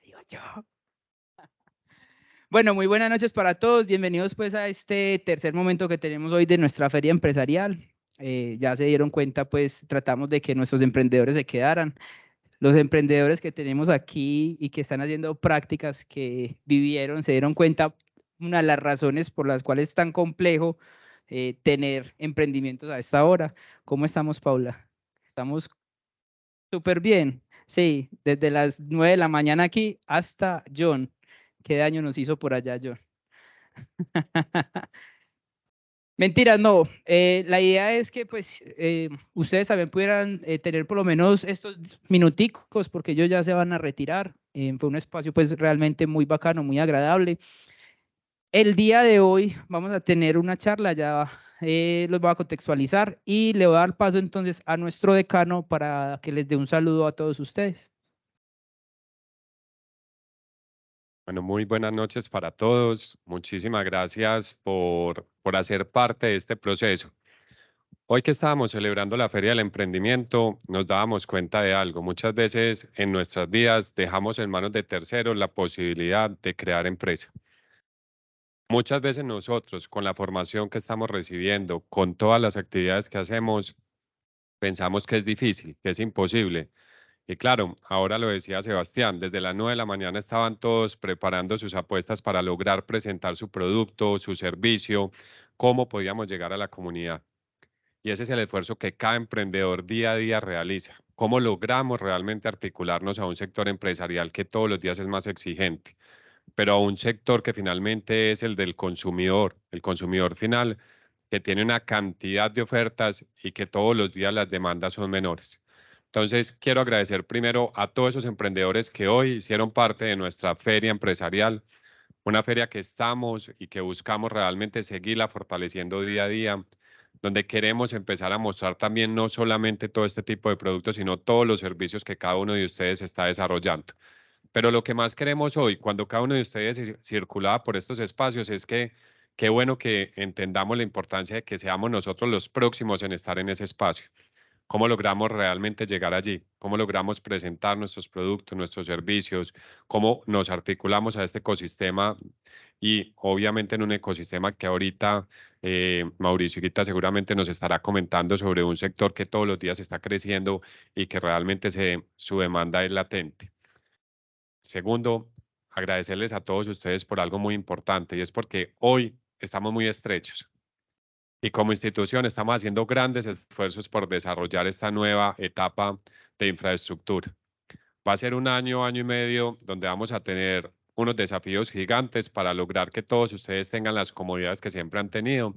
Digo yo. Bueno, muy buenas noches para todos. Bienvenidos pues a este tercer momento que tenemos hoy de nuestra feria empresarial. Ya se dieron cuenta, pues tratamos de que nuestros emprendedores se quedaran. Los emprendedores que tenemos aquí y que están haciendo prácticas que vivieron, se dieron cuenta una de las razones por las cuales es tan complejo tener emprendimientos a esta hora. ¿Cómo estamos, Paula? Estamos súper bien. Sí, desde las 9 de la mañana aquí hasta John. ¿Qué daño nos hizo por allá, John? Mentira, no. La idea es que pues ustedes también pudieran tener por lo menos estos minuticos porque ellos ya se van a retirar. Fue un espacio pues realmente muy bacano, muy agradable. El día de hoy vamos a tener una charla, ya los voy a contextualizar y le voy a dar paso entonces a nuestro decano para que les dé un saludo a todos ustedes. Bueno, muy buenas noches para todos. Muchísimas gracias por hacer parte de este proceso. Hoy que estábamos celebrando la Feria del Emprendimiento, nos dábamos cuenta de algo. Muchas veces en nuestras vidas dejamos en manos de terceros la posibilidad de crear empresa. Muchas veces nosotros, con la formación que estamos recibiendo, con todas las actividades que hacemos, pensamos que es difícil, que es imposible. Y claro, ahora lo decía Sebastián, desde las 9 de la mañana estaban todos preparando sus apuestas para lograr presentar su producto, su servicio, cómo podíamos llegar a la comunidad. Y ese es el esfuerzo que cada emprendedor día a día realiza. ¿Cómo logramos realmente articularnos a un sector empresarial que todos los días es más exigente, pero a un sector que finalmente es el consumidor final, que tiene una cantidad de ofertas y que todos los días las demandas son menores? Entonces, quiero agradecer primero a todos esos emprendedores que hoy hicieron parte de nuestra feria empresarial, una feria que estamos y que buscamos realmente seguirla fortaleciendo día a día, donde queremos empezar a mostrar también no solamente todo este tipo de productos, sino todos los servicios que cada uno de ustedes está desarrollando. Pero lo que más queremos hoy, cuando cada uno de ustedes circulaba por estos espacios, es que qué bueno que entendamos la importancia de que seamos nosotros los próximos en estar en ese espacio. ¿Cómo logramos realmente llegar allí? ¿Cómo logramos presentar nuestros productos, nuestros servicios? ¿Cómo nos articulamos a este ecosistema? Y obviamente en un ecosistema que ahorita Mauricio Guita seguramente nos estará comentando sobre un sector que todos los días está creciendo y que realmente su demanda es latente. Segundo, agradecerles a todos ustedes por algo muy importante y es porque hoy estamos muy estrechos y como institución estamos haciendo grandes esfuerzos por desarrollar esta nueva etapa de infraestructura. Va a ser un año, año y medio donde vamos a tener unos desafíos gigantes para lograr que todos ustedes tengan las comodidades que siempre han tenido,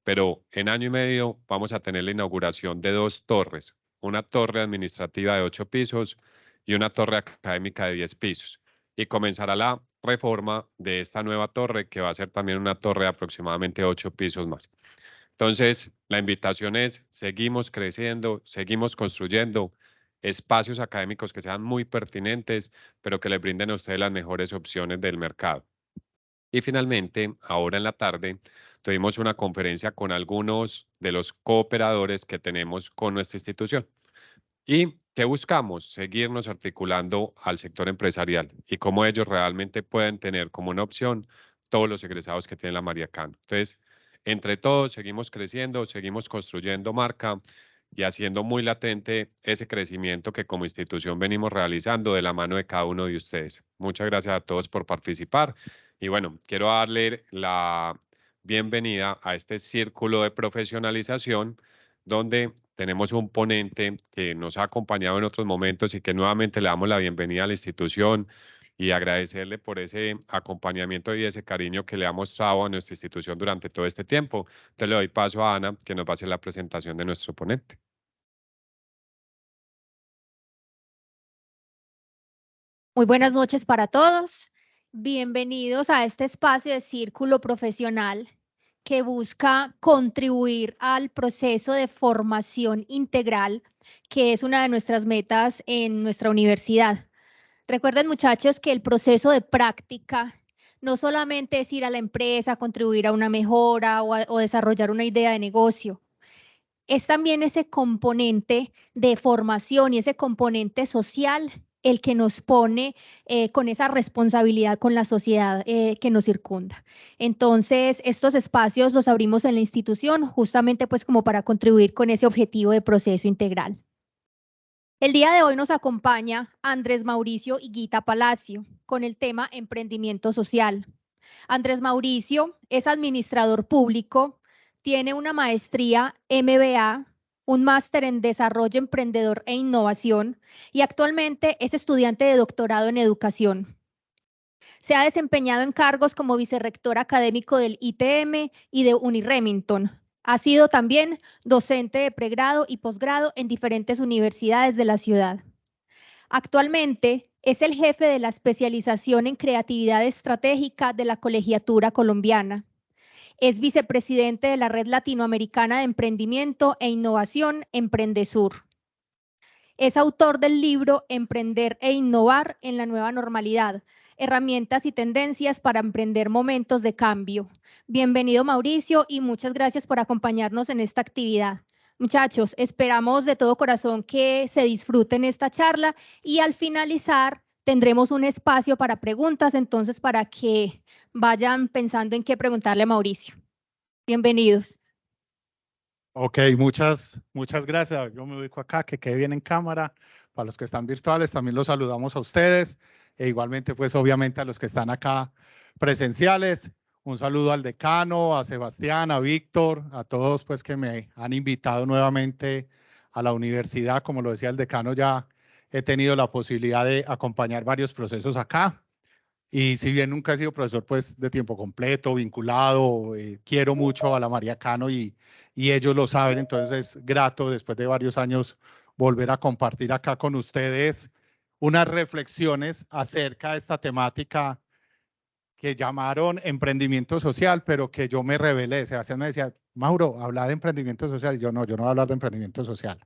pero en año y medio vamos a tener la inauguración de dos torres, una torre administrativa de 8 pisos y una torre académica de 10 pisos. Y comenzará la reforma de esta nueva torre, que va a ser también una torre de aproximadamente 8 pisos más. Entonces, la invitación es, seguimos creciendo, seguimos construyendo espacios académicos que sean muy pertinentes, pero que le brinden a ustedes las mejores opciones del mercado. Y finalmente, ahora en la tarde, tuvimos una conferencia con algunos de los cooperadores que tenemos con nuestra institución. ¿Y qué buscamos? Seguirnos articulando al sector empresarial y cómo ellos realmente pueden tener como una opción todos los egresados que tiene la María Cano. Entonces, entre todos, seguimos creciendo, seguimos construyendo marca y haciendo muy latente ese crecimiento que como institución venimos realizando de la mano de cada uno de ustedes. Muchas gracias a todos por participar. Y bueno, quiero darle la bienvenida a este círculo de profesionalización donde tenemos un ponente que nos ha acompañado en otros momentos y que nuevamente le damos la bienvenida a la institución y agradecerle por ese acompañamiento y ese cariño que le ha mostrado a nuestra institución durante todo este tiempo. Entonces le doy paso a Ana, que nos va a hacer la presentación de nuestro ponente. Muy buenas noches para todos. Bienvenidos a este espacio de círculo profesional que busca contribuir al proceso de formación integral, que es una de nuestras metas en nuestra universidad. Recuerden, muchachos, que el proceso de práctica no solamente es ir a la empresa, contribuir a una mejora o desarrollar una idea de negocio. Es también ese componente de formación y ese componente social el que nos pone con esa responsabilidad con la sociedad que nos circunda. Entonces, estos espacios los abrimos en la institución justamente pues como para contribuir con ese objetivo de proceso integral. El día de hoy nos acompaña Andrés Mauricio Higuita Palacio con el tema emprendimiento social. Andrés Mauricio es administrador público, tiene una maestría MBA, un máster en desarrollo emprendedor e innovación y actualmente es estudiante de doctorado en educación. Se ha desempeñado en cargos como vicerrector académico del ITM y de Uniremington. Ha sido también docente de pregrado y posgrado en diferentes universidades de la ciudad. Actualmente es el jefe de la especialización en creatividad estratégica de la Colegiatura Colombiana. Es vicepresidente de la Red Latinoamericana de Emprendimiento e Innovación, Emprendesur. Es autor del libro Emprender e Innovar en la Nueva Normalidad, herramientas y tendencias para emprender momentos de cambio. Bienvenido, Mauricio, y muchas gracias por acompañarnos en esta actividad. Muchachos, esperamos de todo corazón que se disfruten esta charla y al finalizar tendremos un espacio para preguntas, entonces para que vayan pensando en qué preguntarle a Mauricio. Bienvenidos. Ok, muchas gracias. Yo me ubico acá, que quede bien en cámara. Para los que están virtuales, también los saludamos a ustedes. E igualmente, pues obviamente a los que están acá presenciales. Un saludo al decano, a Sebastián, a Víctor, a todos pues que me han invitado nuevamente a la universidad. Como lo decía el decano, ya he tenido la posibilidad de acompañar varios procesos acá. Y si bien nunca he sido profesor pues de tiempo completo, vinculado, quiero mucho a la María Cano y ellos lo saben, entonces es grato después de varios años volver a compartir acá con ustedes unas reflexiones acerca de esta temática que llamaron emprendimiento social, pero que yo me rebelé. Sebastián me decía, Mauro, habla de emprendimiento social. Y yo no voy a hablar de emprendimiento social.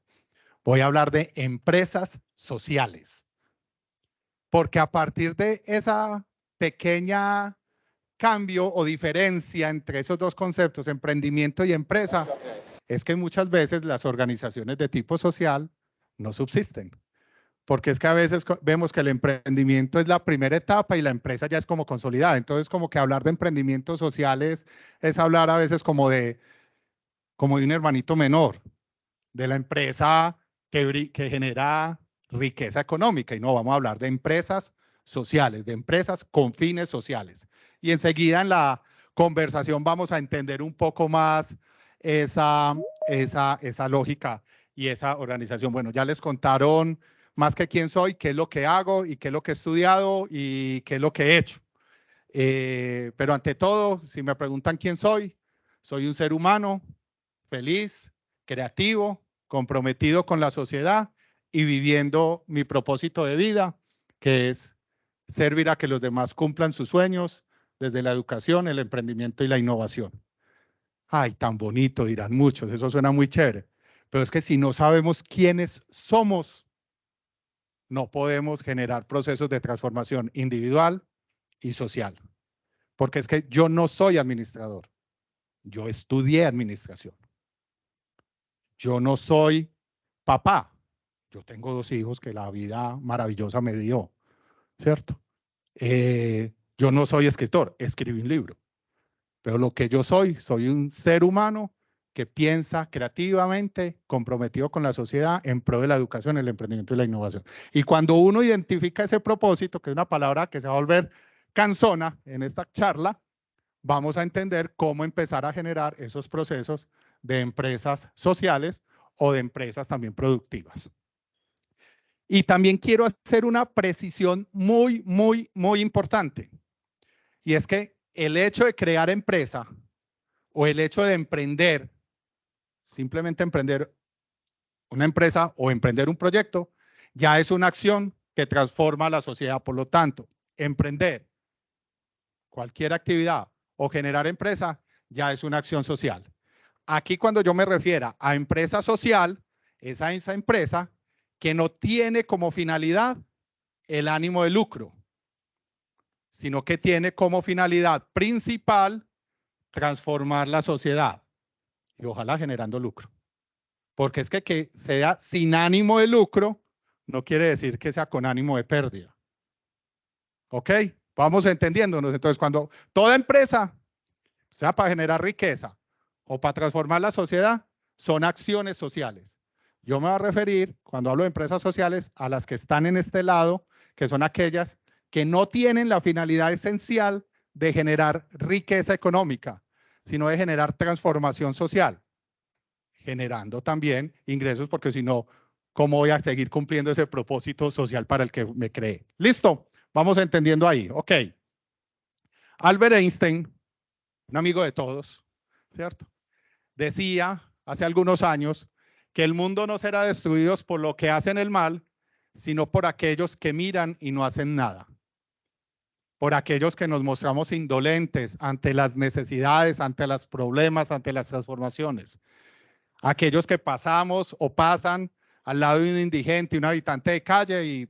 Voy a hablar de empresas sociales. Porque a partir de esa pequeña cambio o diferencia entre esos dos conceptos, emprendimiento y empresa, es que muchas veces las organizaciones de tipo social no subsisten. Porque es que a veces vemos que el emprendimiento es la primera etapa y la empresa ya es como consolidada. Entonces, como que hablar de emprendimientos sociales es hablar a veces como de un hermanito menor, de la empresa que genera riqueza económica. Y no, vamos a hablar de empresas sociales, de empresas con fines sociales. Y enseguida en la conversación vamos a entender un poco más esa lógica y esa organización. Bueno, ya les contaron más que quién soy, qué es lo que hago y qué es lo que he estudiado y qué es lo que he hecho. Pero ante todo, si me preguntan quién soy un ser humano feliz, creativo, comprometido con la sociedad y viviendo mi propósito de vida, que es servir a que los demás cumplan sus sueños desde la educación, el emprendimiento y la innovación. Ay, tan bonito, dirán muchos, eso suena muy chévere. Pero es que si no sabemos quiénes somos, no podemos generar procesos de transformación individual y social. Porque es que yo no soy administrador, yo estudié administración. Yo no soy papá, yo tengo 2 hijos que la vida maravillosa me dio, ¿cierto? Yo no soy escritor, escribí un libro. Pero lo que yo soy un ser humano que piensa creativamente, comprometido con la sociedad en pro de la educación, el emprendimiento y la innovación. Y cuando uno identifica ese propósito, que es una palabra que se va a volver cansona en esta charla, vamos a entender cómo empezar a generar esos procesos de empresas sociales o de empresas también productivas. Y también quiero hacer una precisión muy importante. Y es que el hecho de crear empresa o el hecho de emprender, simplemente emprender una empresa o emprender un proyecto, ya es una acción que transforma la sociedad. Por lo tanto, emprender cualquier actividad o generar empresa ya es una acción social. Aquí cuando yo me refiera a empresa social, es a esa empresa que no tiene como finalidad el ánimo de lucro, sino que tiene como finalidad principal transformar la sociedad y ojalá generando lucro. Porque es que sea sin ánimo de lucro no quiere decir que sea con ánimo de pérdida. ¿Ok? Vamos entendiéndonos. Entonces, cuando toda empresa, sea para generar riqueza o para transformar la sociedad, son acciones sociales. Yo me voy a referir, cuando hablo de empresas sociales, a las que están en este lado, que son aquellas que no tienen la finalidad esencial de generar riqueza económica, sino de generar transformación social, generando también ingresos, porque si no, ¿cómo voy a seguir cumpliendo ese propósito social para el que me creé? ¿Listo? Vamos entendiendo ahí. Ok. Albert Einstein, un amigo de todos, ¿cierto? Decía hace algunos años que el mundo no será destruido por lo que hacen el mal, sino por aquellos que miran y no hacen nada. Por aquellos que nos mostramos indolentes ante las necesidades, ante los problemas, ante las transformaciones. Aquellos que pasamos o pasan al lado de un indigente, un habitante de calle y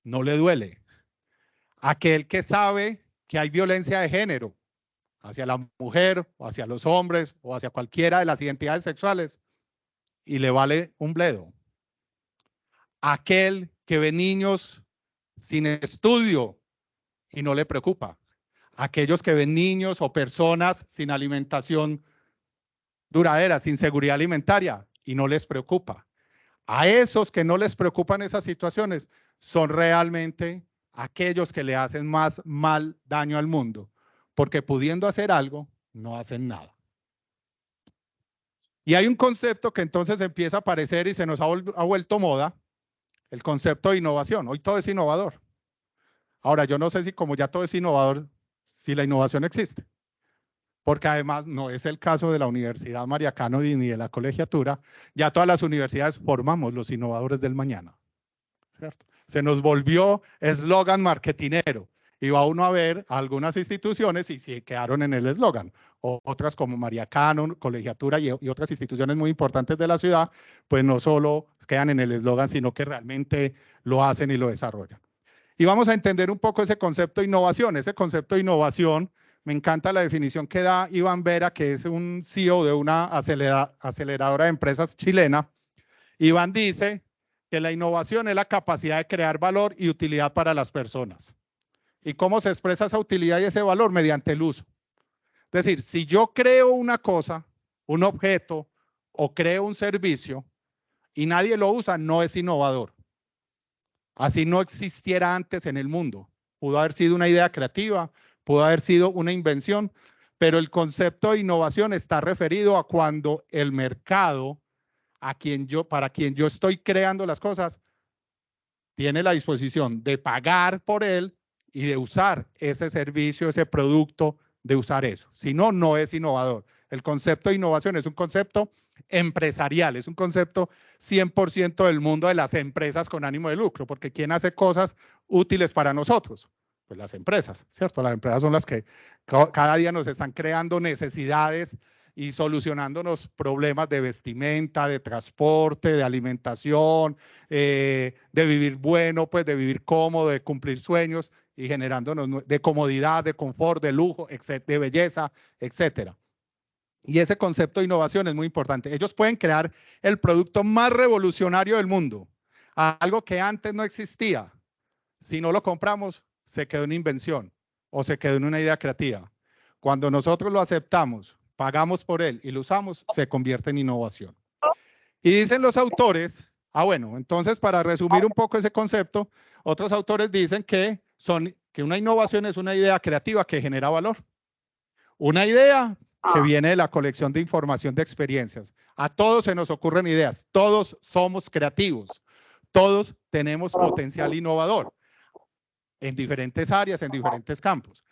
no le duele. Aquel que sabe que hay violencia de género hacia la mujer o hacia los hombres o hacia cualquiera de las identidades sexuales y le vale un bledo. Aquel que ve niños sin estudio y no le preocupa. Aquellos que ven niños o personas sin alimentación duradera, sin seguridad alimentaria y no les preocupa. A esos que no les preocupan esas situaciones son realmente aquellos que le hacen más mal daño al mundo, porque pudiendo hacer algo, no hacen nada. Y hay un concepto que entonces empieza a aparecer y se nos ha vuelto moda, el concepto de innovación. Hoy todo es innovador. Ahora, yo no sé si como ya todo es innovador, si la innovación existe. Porque además no es el caso de la Universidad Mariacano ni de la colegiatura. Ya todas las universidades formamos los innovadores del mañana, ¿cierto? Se nos volvió eslogan marketinero. Y va uno a ver algunas instituciones y se quedaron en el eslogan. Otras como Mariacano, colegiatura y otras instituciones muy importantes de la ciudad, pues no solo quedan en el eslogan, sino que realmente lo hacen y lo desarrollan. Y vamos a entender un poco ese concepto de innovación. Ese concepto de innovación, me encanta la definición que da Iván Vera, que es un CEO de una aceleradora de empresas chilena. Iván dice que la innovación es la capacidad de crear valor y utilidad para las personas. ¿Y cómo se expresa esa utilidad y ese valor? Mediante el uso. Es decir, si yo creo una cosa, un objeto o creo un servicio y nadie lo usa, no es innovador. Así no existiera antes en el mundo. Pudo haber sido una idea creativa, pudo haber sido una invención, pero el concepto de innovación está referido a cuando el mercado, para quien yo estoy creando las cosas, tiene la disposición de pagar por él y de usar ese servicio, ese producto, de usar eso. Si no, no es innovador. El concepto de innovación es un concepto empresarial, es un concepto 100% del mundo de las empresas con ánimo de lucro, porque ¿quién hace cosas útiles para nosotros? Pues las empresas, ¿cierto? Las empresas son las que cada día nos están creando necesidades y solucionándonos problemas de vestimenta, de transporte, de alimentación, de vivir bueno, pues de vivir cómodo, de cumplir sueños y generándonos de comodidad, de confort, de lujo, de belleza, etcétera. Y ese concepto de innovación es muy importante. Ellos pueden crear el producto más revolucionario del mundo, algo que antes no existía. Si no lo compramos, se quedó en invención o se quedó en una idea creativa. Cuando nosotros lo aceptamos, pagamos por él y lo usamos, se convierte en innovación. Y dicen los autores, bueno, entonces para resumir un poco ese concepto, otros autores dicen que una innovación es una idea creativa que genera valor. Una idea que viene de la colección de información de experiencias. A todos se nos ocurren ideas, todos somos creativos, todos tenemos potencial innovador en diferentes áreas, en diferentes campos.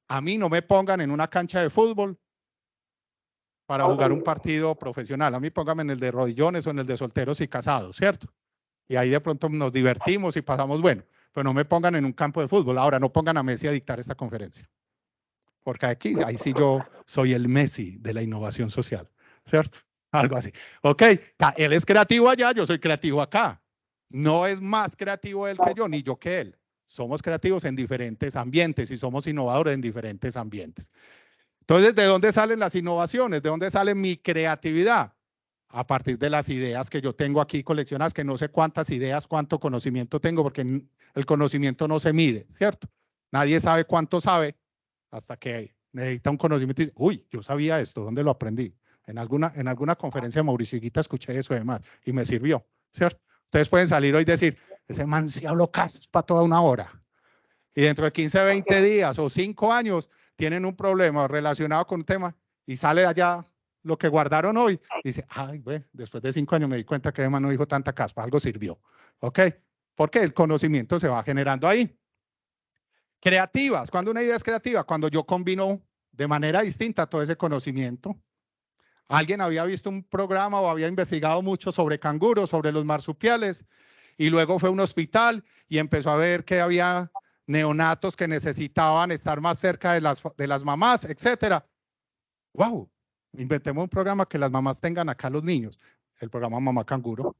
A mí no me pongan en una cancha de fútbol para jugar un partido profesional. A mí pónganme en el de rodillones o en el de solteros y casados, ¿cierto? Y ahí de pronto nos divertimos y pasamos bueno, pero no me pongan en un campo de fútbol. Ahora, no pongan a Messi a dictar esta conferencia. Porque ahí sí yo soy el Messi de la innovación social, ¿cierto? Algo así. Ok, él es creativo allá, yo soy creativo acá. No es más creativo él que yo, ni yo que él. Somos creativos en diferentes ambientes y somos innovadores en diferentes ambientes. Entonces, ¿de dónde salen las innovaciones? ¿De dónde sale mi creatividad? a partir de las ideas que yo tengo aquí coleccionadas, que no sé cuántas ideas, cuánto conocimiento tengo, porque el conocimiento no se mide, ¿cierto? Nadie sabe cuánto sabe hasta que necesita un conocimiento y dice, uy, yo sabía esto, ¿dónde lo aprendí? En alguna conferencia de Mauricio Higuita escuché eso además y me sirvió, ¿cierto? Ustedes pueden salir hoy y decir, ese man se habló casi para toda una hora. Y dentro de 15, 20 días o 5 años tienen un problema relacionado con un tema y sale allá lo que guardaron hoy y dice, ay, bueno, después de 5 años me di cuenta que además no dijo tanta caspa, algo sirvió. ¿Ok? Porque el conocimiento se va generando ahí. Creativas. ¿Cuándo una idea es creativa? Cuando yo combino de manera distinta todo ese conocimiento. Alguien había visto un programa o había investigado mucho sobre canguros, sobre los marsupiales, y luego fue a un hospital y empezó a ver que había neonatos que necesitaban estar más cerca de las mamás, etcétera. ¡Wow! Inventemos un programa que las mamás tengan acá los niños, el programa Mamá Canguro.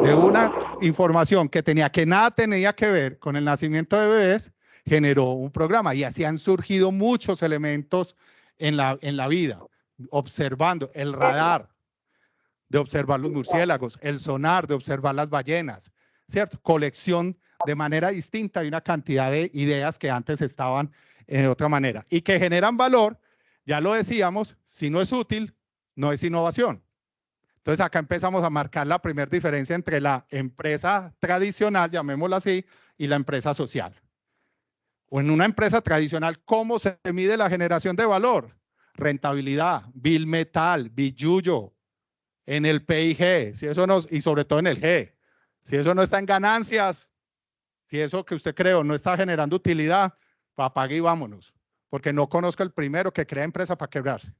De una información que nada tenía que ver con el nacimiento de bebés, generó un programa y así han surgido muchos elementos en la vida, observando el radar, de observar los murciélagos, el sonar, de observar las ballenas, ¿cierto? Colección de manera distinta de una cantidad de ideas que antes estaban de otra manera y que generan valor, ya lo decíamos, si no es útil, no es innovación. Entonces acá empezamos a marcar la primera diferencia entre la empresa tradicional, llamémosla así, y la empresa social. O en una empresa tradicional, ¿cómo se mide la generación de valor? Rentabilidad, bill metal, billullo, en el PIG, si eso no, y sobre todo en el G. Si eso no está en ganancias, si eso que usted creó no está generando utilidad, apague y vámonos. Porque no conozco el primero que crea empresa para quebrarse.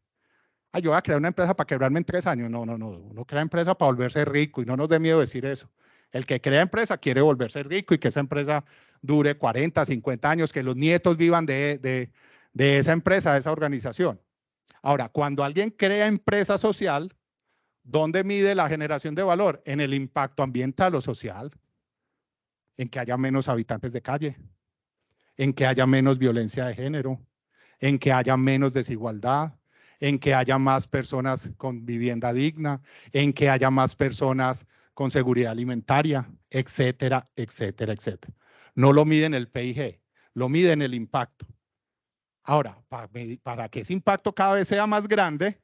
Ay, yo voy a crear una empresa para quebrarme en 3 años. No. Uno crea empresa para volverse rico y no nos dé miedo decir eso. El que crea empresa quiere volverse rico y que esa empresa dure 40, 50 años, que los nietos vivan de esa empresa, de esa organización. Ahora, cuando alguien crea empresa social, ¿dónde mide la generación de valor? En el impacto ambiental o social, en que haya menos habitantes de calle, en que haya menos violencia de género, en que haya menos desigualdad, en que haya más personas con vivienda digna, en que haya más personas con seguridad alimentaria, etcétera, etcétera, etcétera. No lo mide en el PIG, lo mide en el impacto. Ahora, para que ese impacto cada vez sea más grande,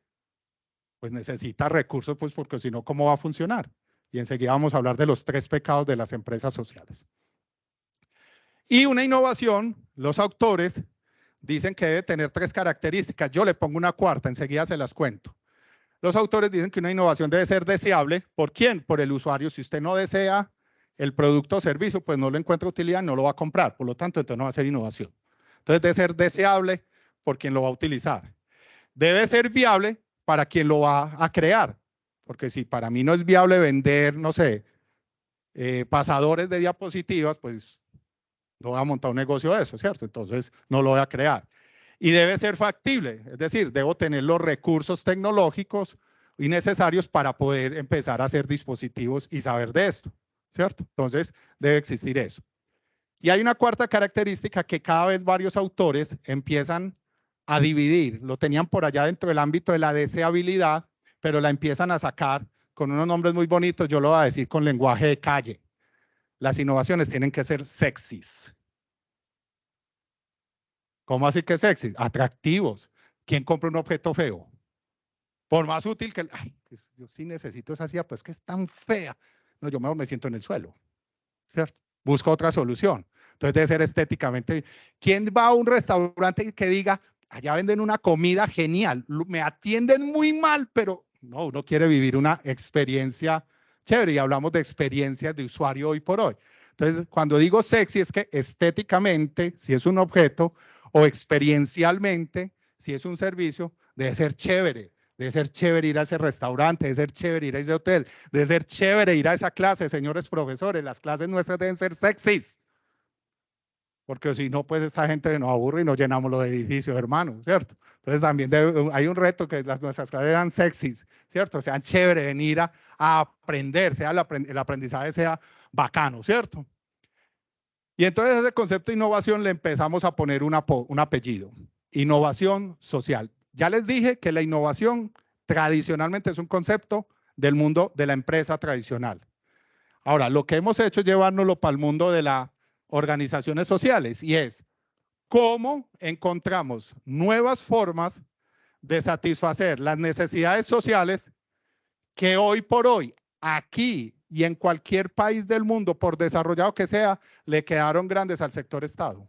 pues necesita recursos, pues porque si no, ¿cómo va a funcionar? Y enseguida vamos a hablar de los 3 pecados de las empresas sociales. Y una innovación, los autores dicen que debe tener 3 características. Yo le pongo una cuarta, enseguida se las cuento. Los autores dicen que una innovación debe ser deseable. ¿Por quién? Por el usuario. Si usted no desea el producto o servicio, pues no le encuentra utilidad, no lo va a comprar. Por lo tanto, entonces no va a ser innovación. Entonces debe ser deseable por quien lo va a utilizar. Debe ser viable para quien lo va a crear. Porque si para mí no es viable vender, no sé, pasadores de diapositivas, pues no voy a montar un negocio de eso, ¿cierto? Entonces no lo voy a crear. Y debe ser factible, es decir, debo tener los recursos tecnológicos y necesarios para poder empezar a hacer dispositivos y saber de esto, ¿cierto? Entonces debe existir eso. Y hay una cuarta característica que cada vez varios autores empiezan a dividir, lo tenían por allá dentro del ámbito de la deseabilidad, pero la empiezan a sacar con unos nombres muy bonitos, yo lo voy a decir con lenguaje de calle. Las innovaciones tienen que ser sexys. ¿Cómo así que sexys? Atractivos. ¿Quién compra un objeto feo? Por más útil que... Ay, pues yo sí necesito esa silla, pues que es tan fea. No, yo mejor me siento en el suelo, ¿cierto? Busco otra solución. Entonces debe ser estéticamente. ¿Quién va a un restaurante que diga, allá venden una comida genial, me atienden muy mal, pero no, uno quiere vivir una experiencia chévere y hablamos de experiencias de usuario hoy por hoy. Entonces, cuando digo sexy es que estéticamente, si es un objeto, o experiencialmente, si es un servicio, debe ser chévere. Debe ser chévere ir a ese restaurante, debe ser chévere ir a ese hotel, debe ser chévere ir a esa clase, señores profesores. Las clases nuestras deben ser sexys. Porque si no, pues esta gente nos aburre y nos llenamos los edificios, hermanos, ¿cierto? Entonces también hay un reto que nuestras clases sean sexys, ¿cierto? Sean chévere, venir a aprender, sea el aprendizaje sea bacano, ¿cierto? Y entonces ese concepto de innovación le empezamos a poner un apellido, innovación social. Ya les dije que la innovación tradicionalmente es un concepto del mundo de la empresa tradicional. Ahora, lo que hemos hecho es llevárnoslo para el mundo de las organizaciones sociales y es cómo encontramos nuevas formas de satisfacer las necesidades sociales que hoy por hoy, aquí y en cualquier país del mundo, por desarrollado que sea, le quedaron grandes al sector Estado.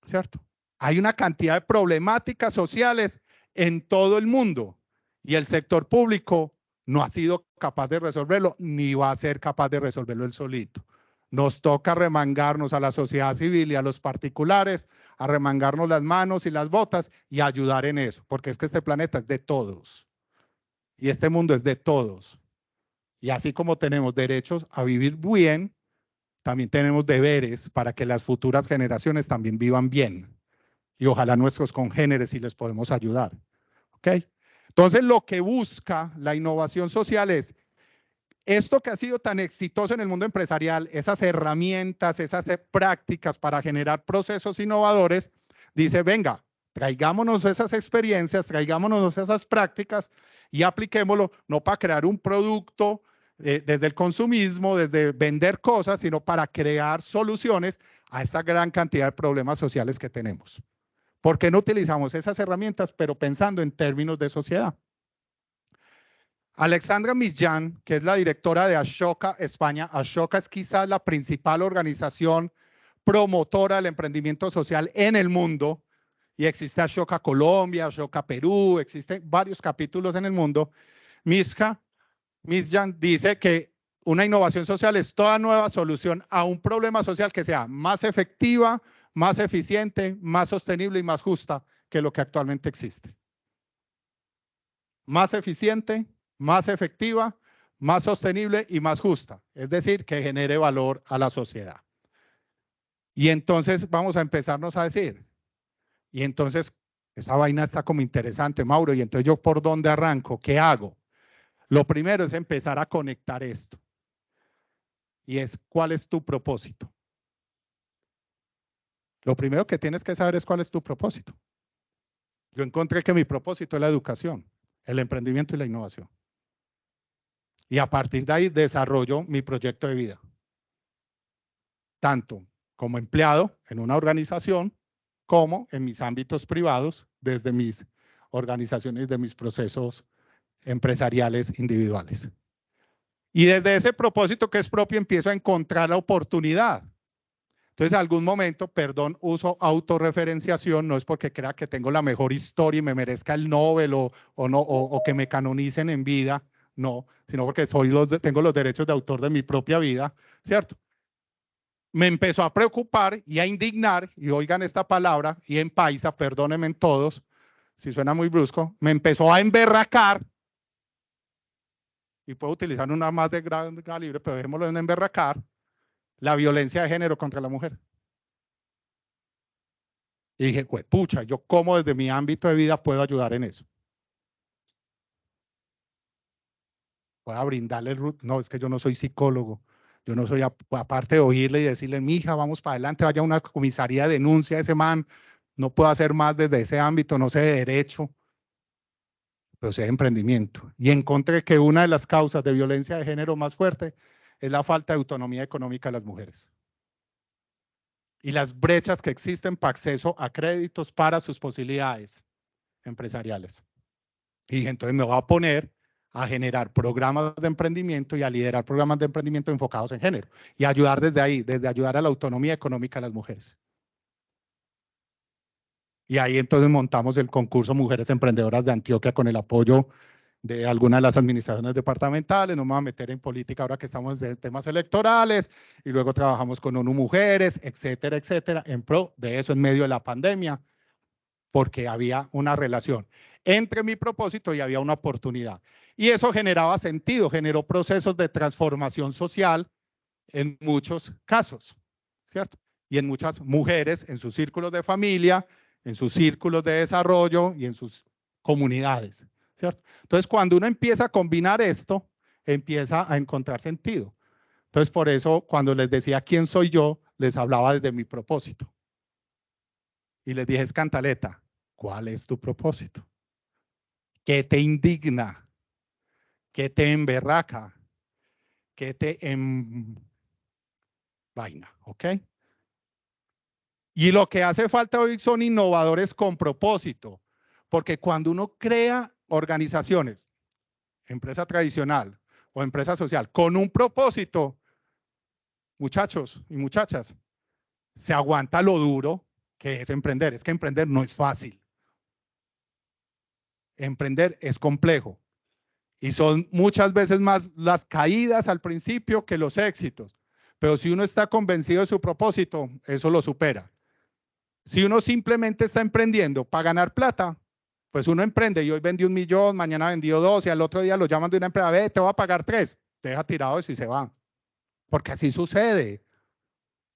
¿Cierto? Hay una cantidad de problemáticas sociales en todo el mundo y el sector público no ha sido capaz de resolverlo ni va a ser capaz de resolverlo él solito. Nos toca remangarnos a la sociedad civil y a los particulares, a remangarnos las manos y las botas y ayudar en eso, porque es que este planeta es de todos y este mundo es de todos. Y así como tenemos derechos a vivir bien, también tenemos deberes para que las futuras generaciones también vivan bien. Y ojalá nuestros congéneres si les podemos ayudar. ¿Ok? Entonces, lo que busca la innovación social es esto que ha sido tan exitoso en el mundo empresarial, esas herramientas, esas prácticas para generar procesos innovadores, dice, venga, traigámonos esas experiencias, traigámonos esas prácticas y apliquémoslo no para crear un producto desde el consumismo, desde vender cosas, sino para crear soluciones a esta gran cantidad de problemas sociales que tenemos. ¿Por qué no utilizamos esas herramientas, pero pensando en términos de sociedad? Alexandra Millán, que es la directora de Ashoka España. Ashoka es quizás la principal organización promotora del emprendimiento social en el mundo. Y existe Ashoka Colombia, Ashoka Perú, existen varios capítulos en el mundo. Millán dice que una innovación social es toda nueva solución a un problema social que sea más efectiva, más eficiente, más sostenible y más justa que lo que actualmente existe. Más eficiente, más efectiva, más sostenible y más justa. Es decir, que genere valor a la sociedad. Y entonces vamos a empezarnos a decir, y entonces esa vaina está como interesante, Mauro, y entonces yo ¿por dónde arranco? ¿Qué hago? Lo primero es empezar a conectar esto. Y es, ¿cuál es tu propósito? Lo primero que tienes que saber es cuál es tu propósito. Yo encontré que mi propósito es la educación, el emprendimiento y la innovación. Y a partir de ahí desarrollo mi proyecto de vida. Tanto como empleado en una organización, como en mis ámbitos privados, desde mis organizaciones, de mis procesos empresariales individuales. Y desde ese propósito que es propio, empiezo a encontrar la oportunidad. Entonces, en algún momento, perdón, uso autorreferenciación, no es porque crea que tengo la mejor historia y me merezca el Nobel o que me canonicen en vida, no, sino porque tengo los derechos de autor de mi propia vida, ¿cierto? Me empezó a preocupar y a indignar, y oigan esta palabra, y en paisa, perdónenme todos, si suena muy brusco, me empezó a emberracar, y puedo utilizar una más de gran calibre, pero dejémoslo en emberracar, la violencia de género contra la mujer. Y dije, pues pucha, ¿yo cómo desde mi ámbito de vida puedo ayudar en eso? Puedo brindarle el no, es que yo no soy psicólogo. Yo no soy, aparte de oírle y decirle, mija, vamos para adelante, vaya a una comisaría, denuncia a ese man. No puedo hacer más desde ese ámbito, no sé de derecho, pero sé de emprendimiento. Y encontré que una de las causas de violencia de género más fuerte es la falta de autonomía económica de las mujeres. Y las brechas que existen para acceso a créditos para sus posibilidades empresariales. Y entonces me voy a poner a generar programas de emprendimiento y a liderar programas de emprendimiento enfocados en género y ayudar desde ahí, desde ayudar a la autonomía económica de las mujeres. Y ahí entonces montamos el concurso Mujeres Emprendedoras de Antioquia con el apoyo de algunas de las administraciones departamentales. No me voy a meter en política ahora que estamos en temas electorales y luego trabajamos con ONU Mujeres, etcétera, etcétera, en pro de eso en medio de la pandemia, porque había una relación entre mi propósito y había una oportunidad. Y eso generaba sentido, generó procesos de transformación social en muchos casos, ¿cierto? Y en muchas mujeres, en sus círculos de familia, en sus círculos de desarrollo y en sus comunidades, ¿cierto? Entonces, cuando uno empieza a combinar esto, empieza a encontrar sentido. Entonces, por eso, cuando les decía quién soy yo, les hablaba desde mi propósito. Y les dije, Escantaleta, ¿cuál es tu propósito? ¿Qué te indigna? ¿Qué te emberraca? ¿Qué te vaina? ¿Ok? Y lo que hace falta hoy son innovadores con propósito, porque cuando uno crea organizaciones, empresa tradicional o empresa social, con un propósito, muchachos y muchachas, se aguanta lo duro que es emprender. Es que emprender no es fácil. Emprender es complejo. Y son muchas veces más las caídas al principio que los éxitos. Pero si uno está convencido de su propósito, eso lo supera. Si uno simplemente está emprendiendo para ganar plata, pues uno emprende y hoy vendí 1 millón, mañana vendió 2 y al otro día lo llaman de una empresa, ve, te voy a pagar 3, te deja tirado eso y se va. Porque así sucede.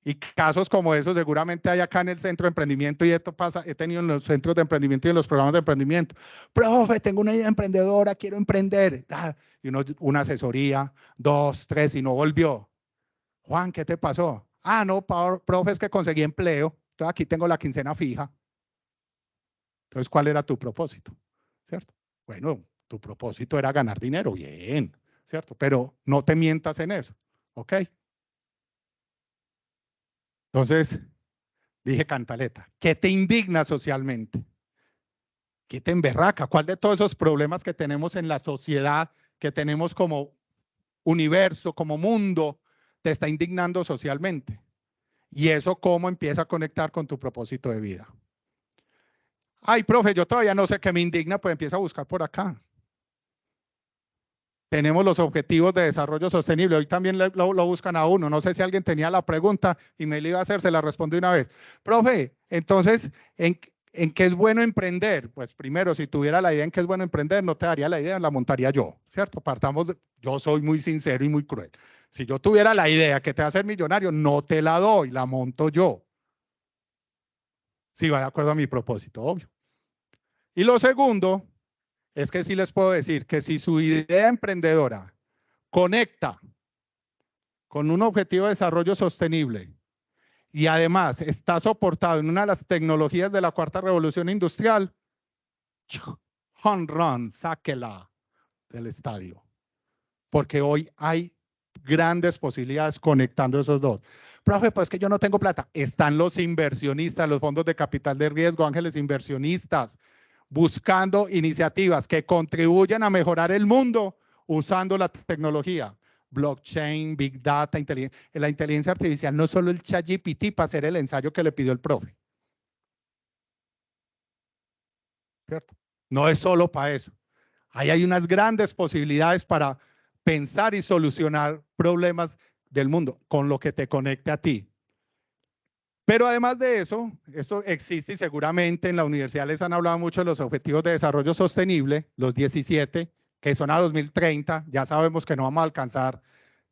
Y casos como esos seguramente hay acá en el centro de emprendimiento y esto pasa, he tenido en los centros de emprendimiento y en los programas de emprendimiento. Profe, tengo una idea emprendedora, quiero emprender. Y uno, una asesoría, 2, 3 y no volvió. Juan, ¿qué te pasó? Ah, no, profe, es que conseguí empleo. Entonces aquí tengo la quincena fija. Entonces, ¿cuál era tu propósito? ¿Cierto? Bueno, tu propósito era ganar dinero, bien, ¿cierto? Pero no te mientas en eso, ¿ok? Entonces, dije cantaleta, ¿qué te indigna socialmente? ¿Qué te emberraca? ¿Cuál de todos esos problemas que tenemos en la sociedad, que tenemos como universo, como mundo, te está indignando socialmente? Y eso cómo empieza a conectar con tu propósito de vida. Ay, profe, yo todavía no sé qué me indigna, pues empieza a buscar por acá. Tenemos los objetivos de desarrollo sostenible. Hoy también lo buscan a uno. No sé si alguien tenía la pregunta y me la iba a hacer, se la respondí una vez. Profe, entonces, ¿en qué es bueno emprender? Pues primero, si tuviera la idea en qué es bueno emprender, no te daría la idea, la montaría yo, ¿cierto? Yo soy muy sincero y muy cruel. Si yo tuviera la idea que te va a hacer millonario, no te la doy, la monto yo. Si va de acuerdo a mi propósito, obvio. Y lo segundo es que sí les puedo decir que si su idea emprendedora conecta con un objetivo de desarrollo sostenible y además está soportado en una de las tecnologías de la cuarta revolución industrial, home run, sáquela del estadio. Porque hoy hay grandes posibilidades conectando esos dos. Profe, pues que yo no tengo plata. Están los inversionistas, los fondos de capital de riesgo, ángeles inversionistas, buscando iniciativas que contribuyan a mejorar el mundo usando la tecnología. Blockchain, Big Data, la inteligencia artificial, no solo el ChatGPT para hacer el ensayo que le pidió el profe. ¿Cierto? No es solo para eso. Ahí hay unas grandes posibilidades para pensar y solucionar problemas del mundo con lo que te conecte a ti. Pero además de eso, esto existe y seguramente en la universidad les han hablado mucho de los objetivos de desarrollo sostenible, los 17, que son a 2030. Ya sabemos que no vamos a alcanzar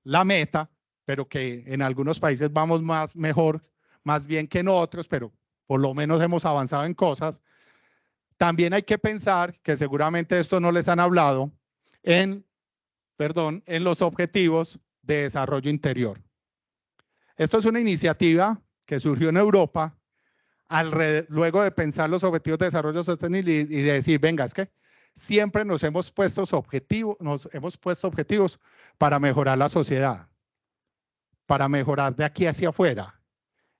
la meta, pero que en algunos países vamos mejor, más bien que en otros, pero por lo menos hemos avanzado en cosas. También hay que pensar, que seguramente esto no les han hablado, en los objetivos de desarrollo interior. Esto es una iniciativa que surgió en Europa luego de pensar los objetivos de desarrollo sostenible y de decir, venga, es que siempre nos hemos puesto objetivos para mejorar la sociedad, para mejorar de aquí hacia afuera.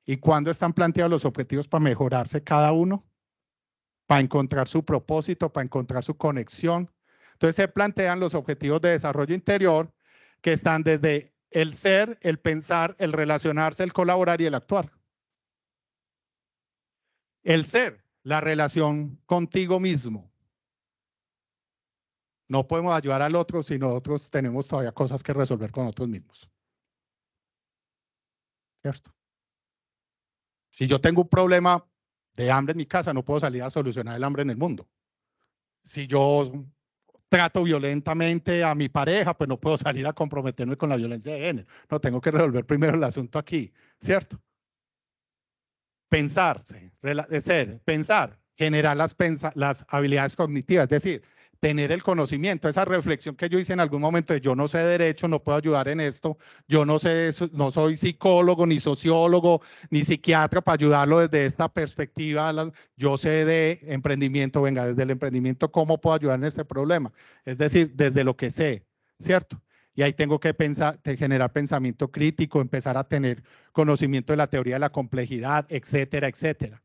¿Y cuándo están planteados los objetivos para mejorarse cada uno? Para encontrar su propósito, para encontrar su conexión. Entonces se plantean los objetivos de desarrollo interior que están desde el ser, el pensar, el relacionarse, el colaborar y el actuar. El ser, la relación contigo mismo. No podemos ayudar al otro si nosotros tenemos todavía cosas que resolver con nosotros mismos. ¿Cierto? Si yo tengo un problema de hambre en mi casa, no puedo salir a solucionar el hambre en el mundo. Si yo trato violentamente a mi pareja, pues no puedo salir a comprometerme con la violencia de género. No, tengo que resolver primero el asunto aquí, ¿cierto? Pensar, generar las habilidades cognitivas, es decir, tener el conocimiento, esa reflexión que yo hice en algún momento de yo no sé derecho, no puedo ayudar en esto, yo no sé, no soy psicólogo, ni sociólogo, ni psiquiatra para ayudarlo desde esta perspectiva, yo sé de emprendimiento, venga, desde el emprendimiento, ¿cómo puedo ayudar en este problema? Es decir, desde lo que sé, ¿cierto? Y ahí tengo que generar pensamiento crítico, empezar a tener conocimiento de la teoría de la complejidad, etcétera, etcétera.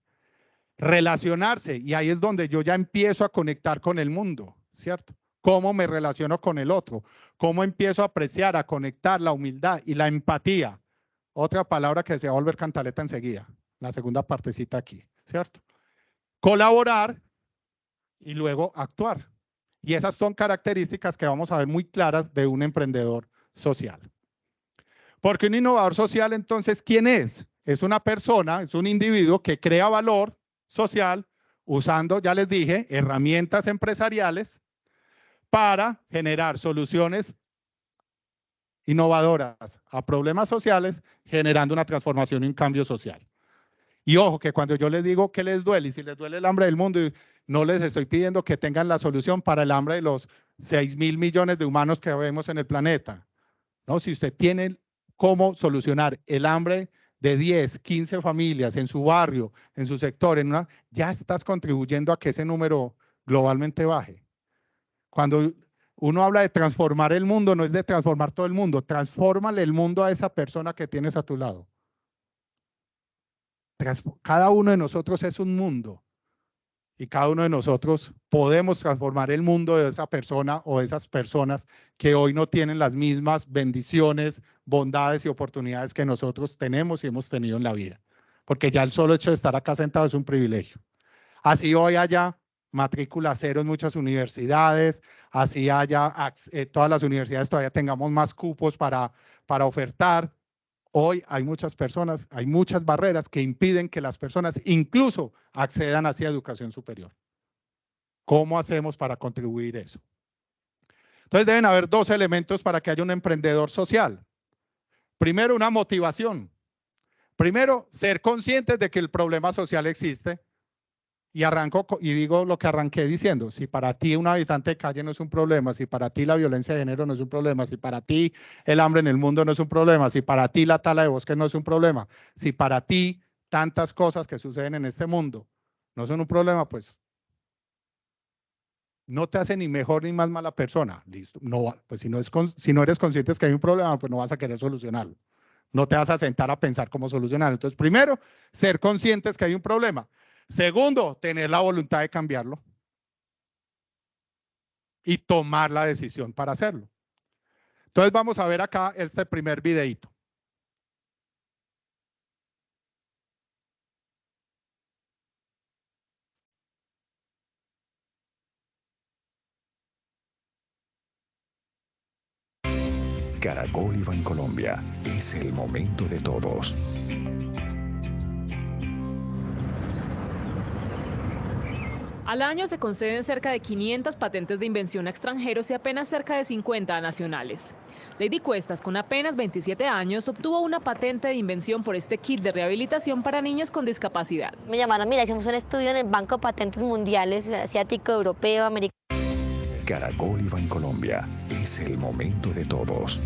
Relacionarse, y ahí es donde yo ya empiezo a conectar con el mundo, ¿cierto? ¿Cómo me relaciono con el otro? ¿Cómo empiezo a apreciar, a conectar la humildad y la empatía? Otra palabra que se va a volver cantaleta enseguida, la segunda partecita aquí, ¿cierto? Colaborar y luego actuar. Y esas son características que vamos a ver muy claras de un emprendedor social. Porque un innovador social, entonces, ¿quién es? Es una persona, es un individuo que crea valor social usando, ya les dije, herramientas empresariales para generar soluciones innovadoras a problemas sociales, generando una transformación y un cambio social. Y ojo, que cuando yo les digo que les duele, y si les duele el hambre del mundo, no les estoy pidiendo que tengan la solución para el hambre de los 6.000 millones de humanos que vemos en el planeta. No, si usted tiene cómo solucionar el hambre de 10, 15 familias en su barrio, en su sector, ya estás contribuyendo a que ese número globalmente baje. Cuando uno habla de transformar el mundo, no es de transformar todo el mundo, transfórmale el mundo a esa persona que tienes a tu lado. Cada uno de nosotros es un mundo y cada uno de nosotros podemos transformar el mundo de esa persona o de esas personas que hoy no tienen las mismas bendiciones, bondades y oportunidades que nosotros tenemos y hemos tenido en la vida. Porque ya el solo hecho de estar acá sentado es un privilegio. Así hoy haya matrícula cero en muchas universidades, así haya todas las universidades todavía tengamos más cupos para ofertar. Hoy hay muchas personas, hay muchas barreras que impiden que las personas incluso accedan hacia educación superior. ¿Cómo hacemos para contribuir eso? Entonces deben haber dos elementos para que haya un emprendedor social. Primero, una motivación. Primero, ser conscientes de que el problema social existe. Y arranco y digo lo que arranqué diciendo, si para ti un habitante de calle no es un problema, si para ti la violencia de género no es un problema, si para ti el hambre en el mundo no es un problema, si para ti la tala de bosques no es un problema, si para ti tantas cosas que suceden en este mundo no son un problema, pues no te hace ni mejor ni más mala persona. Listo. No, pues si no eres consciente de que hay un problema, pues no vas a querer solucionarlo. No te vas a sentar a pensar cómo solucionarlo. Entonces, primero, ser conscientes que hay un problema. Segundo, tener la voluntad de cambiarlo y tomar la decisión para hacerlo. Entonces vamos a ver acá este primer videíto. Caracol y Bancolombia, es el momento de todos. Al año se conceden cerca de 500 patentes de invención a extranjeros y apenas cerca de 50 a nacionales. Lady Cuestas, con apenas 27 años, obtuvo una patente de invención por este kit de rehabilitación para niños con discapacidad. Me llamaron, mira, hicimos un estudio en el Banco de Patentes Mundiales, asiático, europeo, americano. Caracol y Bancolombia, es el momento de todos.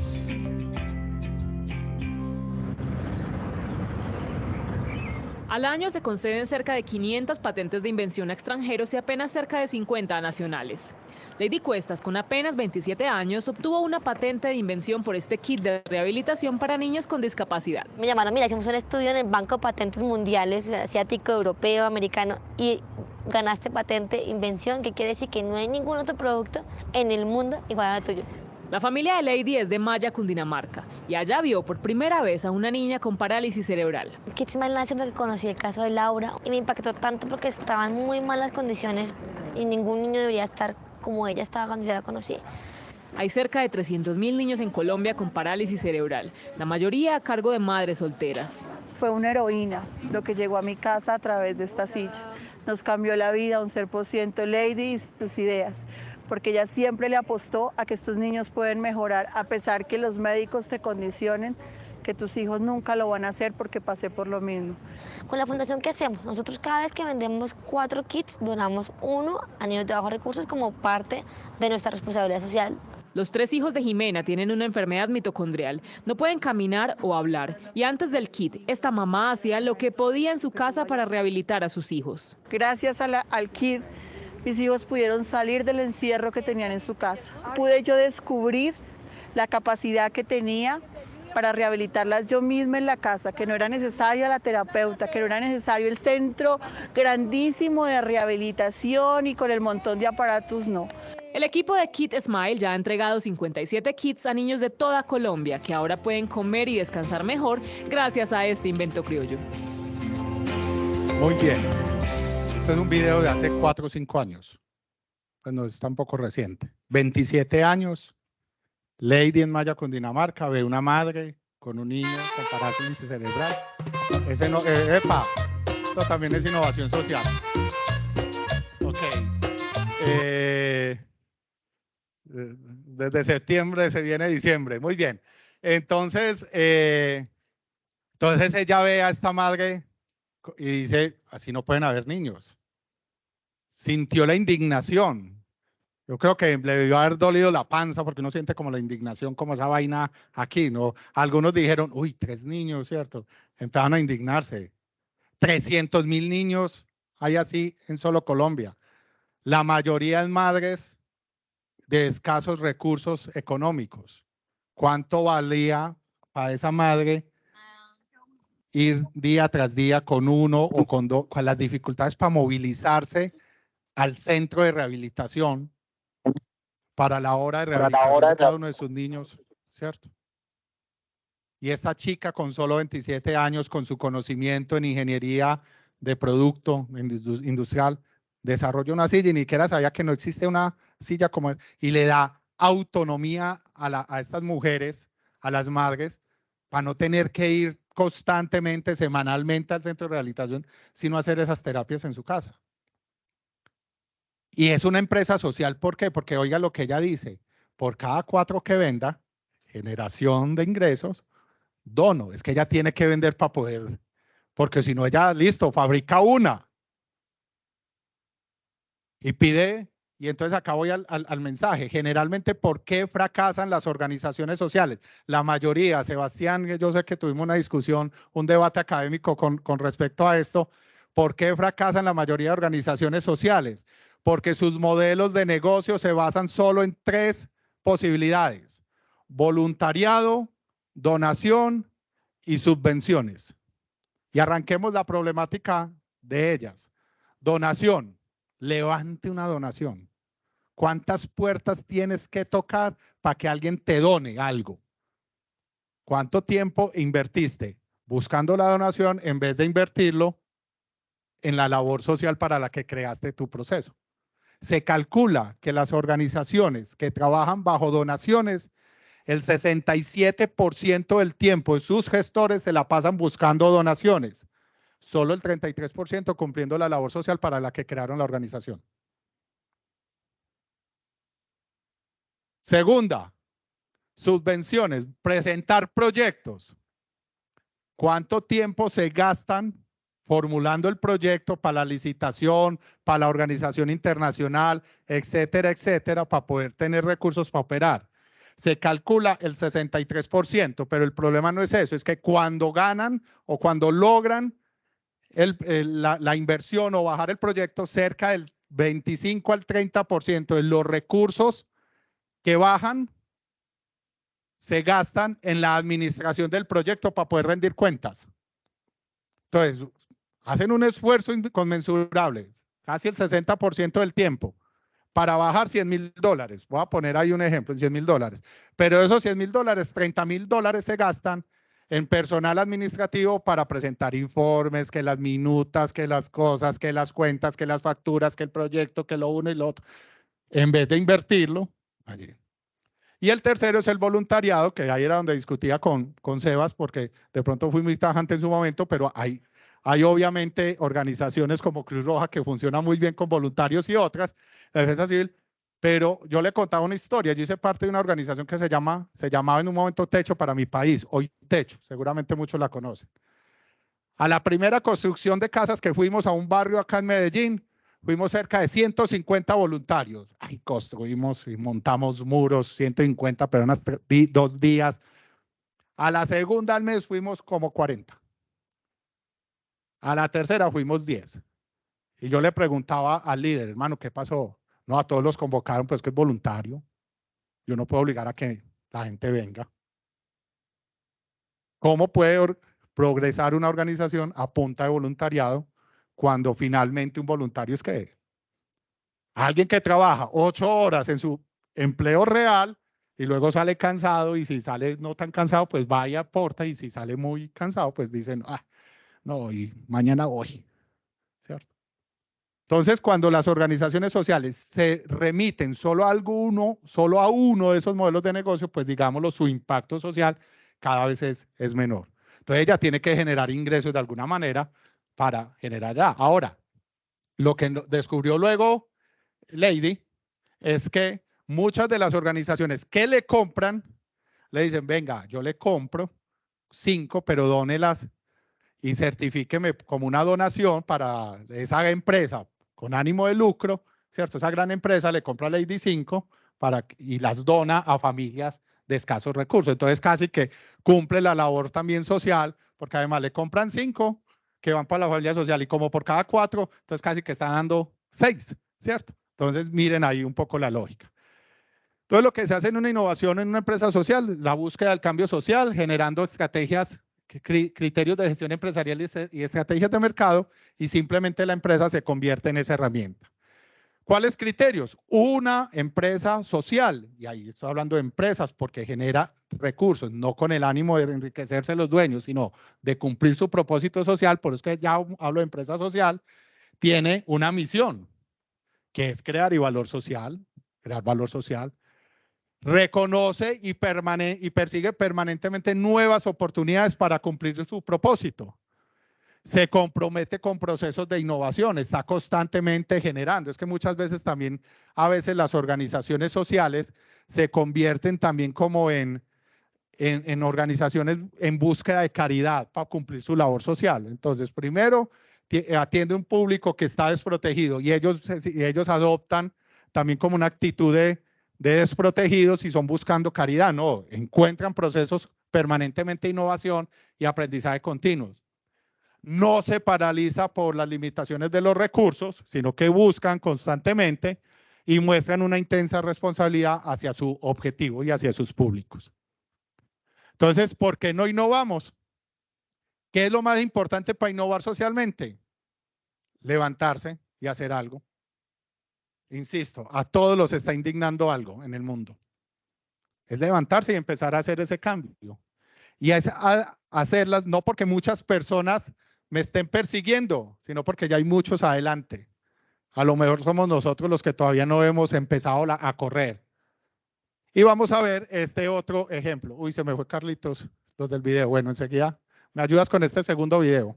Al año se conceden cerca de 500 patentes de invención a extranjeros y apenas cerca de 50 a nacionales. Lady Cuestas, con apenas 27 años, obtuvo una patente de invención por este kit de rehabilitación para niños con discapacidad. Me llamaron, mira, hicimos un estudio en el Banco de Patentes Mundiales, asiático, europeo, americano, y ganaste patente invención, que quiere decir que no hay ningún otro producto en el mundo igual al tuyo. La familia de Lady es de Maya, Cundinamarca, y allá vio por primera vez a una niña con parálisis cerebral. Qué más lástima que conocí el caso de Laura y me impactó tanto porque estaban en muy malas condiciones y ningún niño debería estar como ella estaba cuando yo la conocí. Hay cerca de 300.000 niños en Colombia con parálisis cerebral, la mayoría a cargo de madres solteras. Fue una heroína lo que llegó a mi casa a través de esta silla. Nos cambió la vida, un 100% Lady y sus ideas, porque ella siempre le apostó a que estos niños pueden mejorar, a pesar que los médicos te condicionen que tus hijos nunca lo van a hacer porque pasé por lo mismo. Con la fundación, ¿qué hacemos? Nosotros cada vez que vendemos 4 kits, donamos 1 a niños de bajos recursos como parte de nuestra responsabilidad social. Los 3 hijos de Jimena tienen una enfermedad mitocondrial, no pueden caminar o hablar. Y antes del kit, esta mamá hacía lo que podía en su casa para rehabilitar a sus hijos. Gracias al kit, mis hijos pudieron salir del encierro que tenían en su casa. Pude yo descubrir la capacidad que tenía para rehabilitarlas yo misma en la casa, que no era necesaria la terapeuta, que no era necesario el centro grandísimo de rehabilitación y con el montón de aparatos, no. El equipo de Kit Smile ya ha entregado 57 kits a niños de toda Colombia que ahora pueden comer y descansar mejor gracias a este invento criollo. Muy bien. Este es un video de hace 4 o 5 años. Pues no, está un poco reciente. 27 años. Lady en Maya, Cundinamarca, ve una madre con un niño con parálisis cerebral. Ese no, epa, esto también es innovación social. Ok. Desde septiembre se viene diciembre. Muy bien. Entonces ella ve a esta madre y dice, así no pueden haber niños. Sintió la indignación. Yo creo que le debió haber dolido la panza porque uno siente como la indignación, como esa vaina aquí, ¿no? Algunos dijeron, uy, 3 niños, ¿cierto? Empezaron a indignarse. 300.000 niños hay así en solo Colombia. La mayoría es madres de escasos recursos económicos. ¿Cuánto valía para esa madre ir día tras día con uno o con dos, con las dificultades para movilizarse al centro de rehabilitación para la hora de rehabilitación de cada uno de sus niños, ¿cierto? Y esta chica con solo 27 años, con su conocimiento en ingeniería de producto industrial, desarrolla una silla y ni siquiera sabía que no existe una silla como y le da autonomía a estas mujeres, a las madres, para no tener que ir constantemente, semanalmente al centro de rehabilitación, sino hacer esas terapias en su casa. Y es una empresa social, ¿por qué? Porque oiga lo que ella dice, por cada 4 que venda, generación de ingresos, dono, es que ella tiene que vender para poder, porque si no ella, listo, fabrica una. Y pide, y entonces acá voy al mensaje, generalmente, ¿por qué fracasan las organizaciones sociales? La mayoría, Sebastián, yo sé que tuvimos una discusión, un debate académico con respecto a esto, ¿por qué fracasan la mayoría de organizaciones sociales? Porque sus modelos de negocio se basan solo en 3 posibilidades: voluntariado, donación y subvenciones. Y arranquemos la problemática de ellas. Donación. Levante una donación. ¿Cuántas puertas tienes que tocar para que alguien te done algo? ¿Cuánto tiempo invertiste buscando la donación en vez de invertirlo en la labor social para la que creaste tu proceso? Se calcula que las organizaciones que trabajan bajo donaciones, el 67% del tiempo de sus gestores se la pasan buscando donaciones. Solo el 33% cumpliendo la labor social para la que crearon la organización. Segunda, subvenciones, presentar proyectos. ¿Cuánto tiempo se gastan formulando el proyecto para la licitación, para la organización internacional, etcétera, etcétera, para poder tener recursos para operar? Se calcula el 63%, pero el problema no es eso, es que cuando ganan o cuando logran la inversión o bajar el proyecto, cerca del 25 al 30% de los recursos que bajan se gastan en la administración del proyecto para poder rendir cuentas. Entonces, hacen un esfuerzo inconmensurable, casi el 60% del tiempo, para bajar $100.000. Voy a poner ahí un ejemplo, en $100.000. Pero de esos $100.000, $30.000 se gastan en personal administrativo para presentar informes, que las minutas, que las cosas, que las cuentas, que las facturas, que el proyecto, que lo uno y lo otro, en vez de invertirlo allí. Y el tercero es el voluntariado, que ahí era donde discutía con Sebas, porque de pronto fui muy tajante en su momento, pero hay obviamente organizaciones como Cruz Roja que funcionan muy bien con voluntarios y otras, la Defensa Civil, Pero yo le contaba una historia. Yo hice parte de una organización que se llamaba en un momento Techo para mi país, hoy Techo, seguramente muchos la conocen. A la primera construcción de casas que fuimos a un barrio acá en Medellín, fuimos cerca de 150 voluntarios. Ahí construimos y montamos muros, 150 personas, 2 días. A la segunda al mes fuimos como 40. A la tercera fuimos 10. Y yo le preguntaba al líder, hermano, ¿qué pasó? No, a todos los convocaron, pues que es voluntario. Yo no puedo obligar a que la gente venga. ¿Cómo puede progresar una organización a punta de voluntariado cuando finalmente un voluntario es que alguien que trabaja 8 horas en su empleo real y luego sale cansado, y si sale no tan cansado, pues va y aporta, y si sale muy cansado, pues dicen, ah, no, y mañana voy, ¿cierto? Entonces, cuando las organizaciones sociales se remiten solo a uno de esos modelos de negocio, pues digámoslo, su impacto social cada vez es menor. Entonces, ella tiene que generar ingresos de alguna manera para generar ya. Ahora, lo que descubrió luego Lady es que muchas de las organizaciones que le compran, le dicen, venga, yo le compro 5, pero dónelas y certifíqueme como una donación para esa empresa con ánimo de lucro, ¿cierto? Esa gran empresa le compra a Lady 5 y las dona a familias de escasos recursos. Entonces casi que cumple la labor también social, porque además le compran 5 que van para la familia social, y como por cada 4, entonces casi que está dando 6, ¿cierto? Entonces miren ahí un poco la lógica. Entonces lo que se hace en una innovación en una empresa social, la búsqueda del cambio social, generando estrategias, criterios de gestión empresarial y estrategias de mercado, y simplemente la empresa se convierte en esa herramienta. ¿Cuáles criterios? Una empresa social, y ahí estoy hablando de empresas porque genera recursos, no con el ánimo de enriquecerse los dueños, sino de cumplir su propósito social. Por eso es que ya hablo de empresa social. Tiene una misión, que es crear valor social, reconoce y persigue permanentemente nuevas oportunidades para cumplir su propósito. Se compromete con procesos de innovación, está constantemente generando. Es que muchas veces también, a veces las organizaciones sociales se convierten también como en organizaciones en búsqueda de caridad para cumplir su labor social. Entonces, primero, atiende un público que está desprotegido, y ellos adoptan también como una actitud de desprotegidos y son buscando caridad. No, encuentran procesos permanentemente de innovación y aprendizaje continuos. No se paraliza por las limitaciones de los recursos, sino que buscan constantemente y muestran una intensa responsabilidad hacia su objetivo y hacia sus públicos. Entonces, ¿por qué no innovamos? ¿Qué es lo más importante para innovar socialmente? Levantarse y hacer algo. Insisto, a todos los está indignando algo en el mundo. Es levantarse y empezar a hacer ese cambio. Y es hacerlas no porque muchas personas me estén persiguiendo, sino porque ya hay muchos adelante. A lo mejor somos nosotros los que todavía no hemos empezado a correr. Y vamos a ver este otro ejemplo. Uy, se me fue Carlitos, los del video. Bueno, enseguida me ayudas con este segundo video.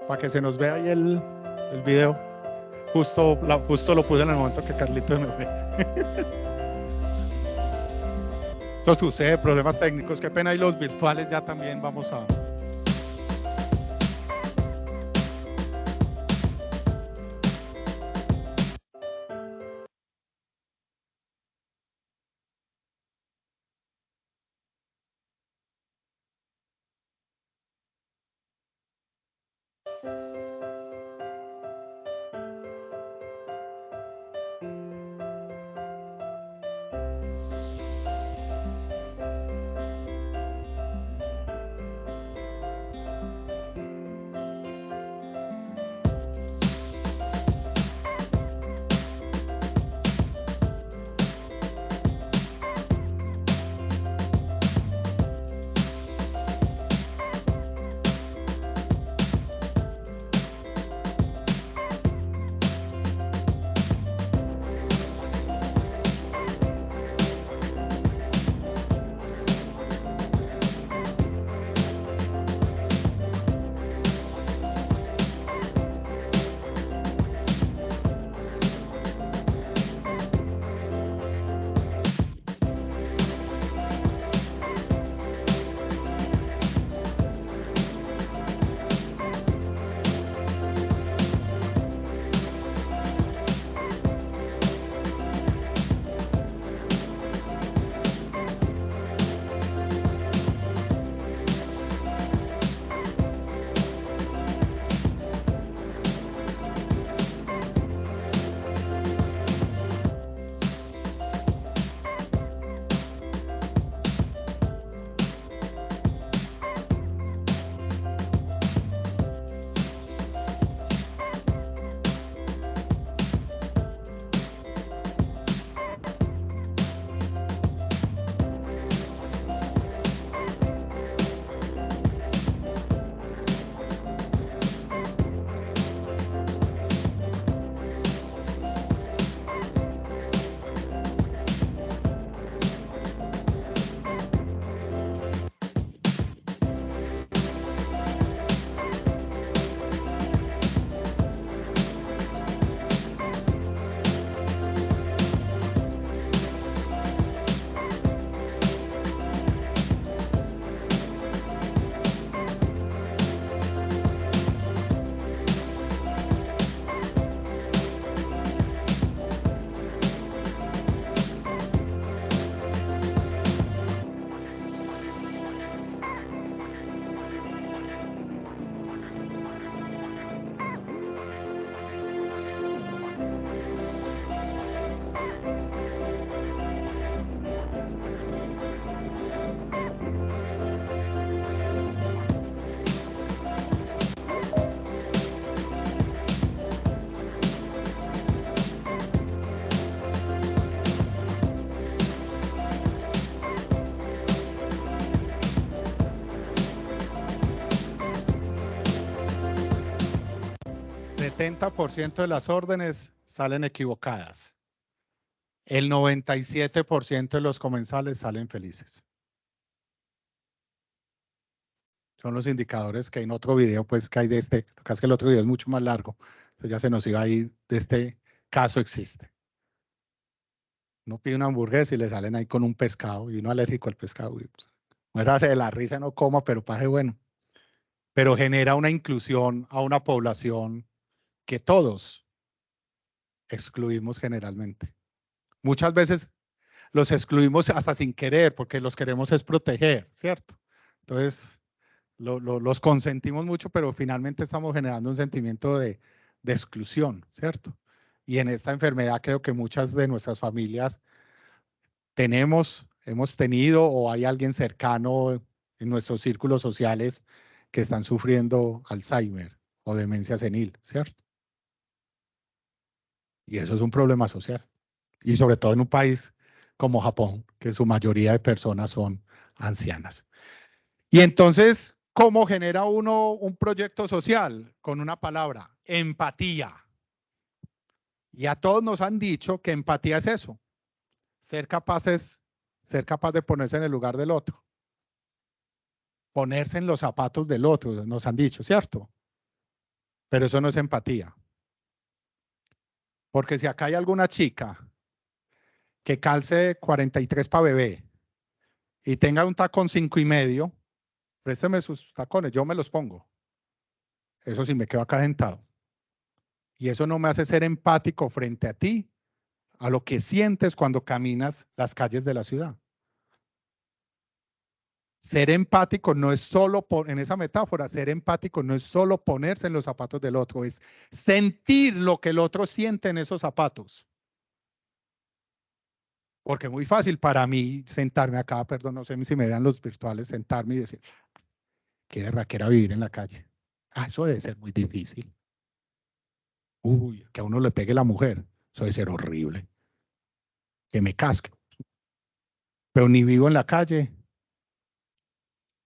Para que se nos vea ahí el video. Justo lo puse en el momento que Carlitos me fue. Eso sucede, problemas técnicos. Qué pena, y los virtuales ya también vamos a... 70% de las órdenes salen equivocadas. El 97% de los comensales salen felices. Son los indicadores que en otro video, pues, que hay de este. Lo que pasa es que el otro video es mucho más largo. Entonces ya se nos iba ahí de este caso existe. Uno pide una hamburguesa y le salen ahí con un pescado y uno alérgico al pescado. Muérase de la risa, no coma, pero pase bueno. Pero genera una inclusión a una población que todos excluimos generalmente. Muchas veces los excluimos hasta sin querer, porque los queremos es proteger, ¿cierto? Entonces, los consentimos mucho, pero finalmente estamos generando un sentimiento de exclusión, ¿cierto? Y en esta enfermedad creo que muchas de nuestras familias hemos tenido o hay alguien cercano en nuestros círculos sociales que están sufriendo Alzheimer o demencia senil, ¿cierto? Y eso es un problema social. Y sobre todo en un país como Japón, que su mayoría de personas son ancianas. Y entonces, ¿cómo genera uno un proyecto social? Con una palabra, empatía. Y a todos nos han dicho que empatía es eso, ser capaz de ponerse en el lugar del otro. Ponerse en los zapatos del otro, nos han dicho, ¿cierto? Pero eso no es empatía. Porque si acá hay alguna chica que calce 43 para bebé y tenga un tacón 5,5, présteme sus tacones, yo me los pongo. Eso sí me quedo acá sentado. Y eso no me hace ser empático frente a ti, a lo que sientes cuando caminas las calles de la ciudad. Ser empático no es solo, en esa metáfora, ser empático no es solo ponerse en los zapatos del otro, es sentir lo que el otro siente en esos zapatos. Porque es muy fácil para mí sentarme acá, perdón, no sé si me vean los virtuales, sentarme y decir, qué berraquera vivir en la calle. Ah, eso debe ser muy difícil. Uy, que a uno le pegue la mujer, eso debe ser horrible. Que me casque. Pero ni vivo en la calle,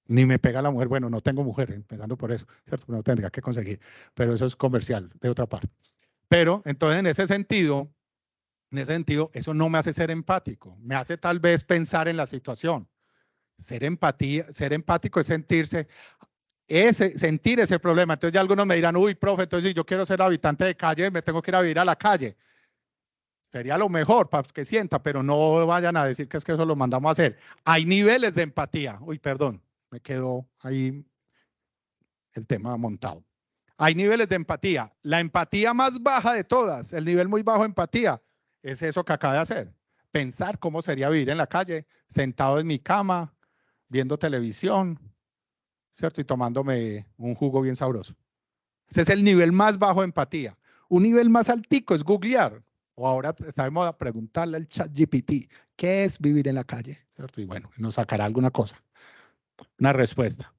ni me pega la mujer. Bueno, no tengo mujer, empezando por eso, ¿cierto? No tendría que conseguir, pero eso es comercial de otra parte. Pero entonces en ese sentido, eso no me hace ser empático, me hace tal vez pensar en la situación. Ser empático es sentir ese problema. Entonces ya algunos me dirán, uy, profe, entonces si yo quiero ser habitante de calle, me tengo que ir a vivir a la calle. Sería lo mejor para que sienta, pero no vayan a decir que es que eso lo mandamos a hacer. Hay niveles de empatía. Uy, perdón, me quedó ahí el tema montado. Hay niveles de empatía. La empatía más baja de todas, el nivel muy bajo de empatía, es eso que acaba de hacer. Pensar cómo sería vivir en la calle, sentado en mi cama, viendo televisión, ¿cierto? Y tomándome un jugo bien sabroso. Ese es el nivel más bajo de empatía. Un nivel más altico es googlear. O ahora está de moda preguntarle al ChatGPT, ¿qué es vivir en la calle? ¿Cierto? Y bueno, nos sacará alguna cosa, una respuesta.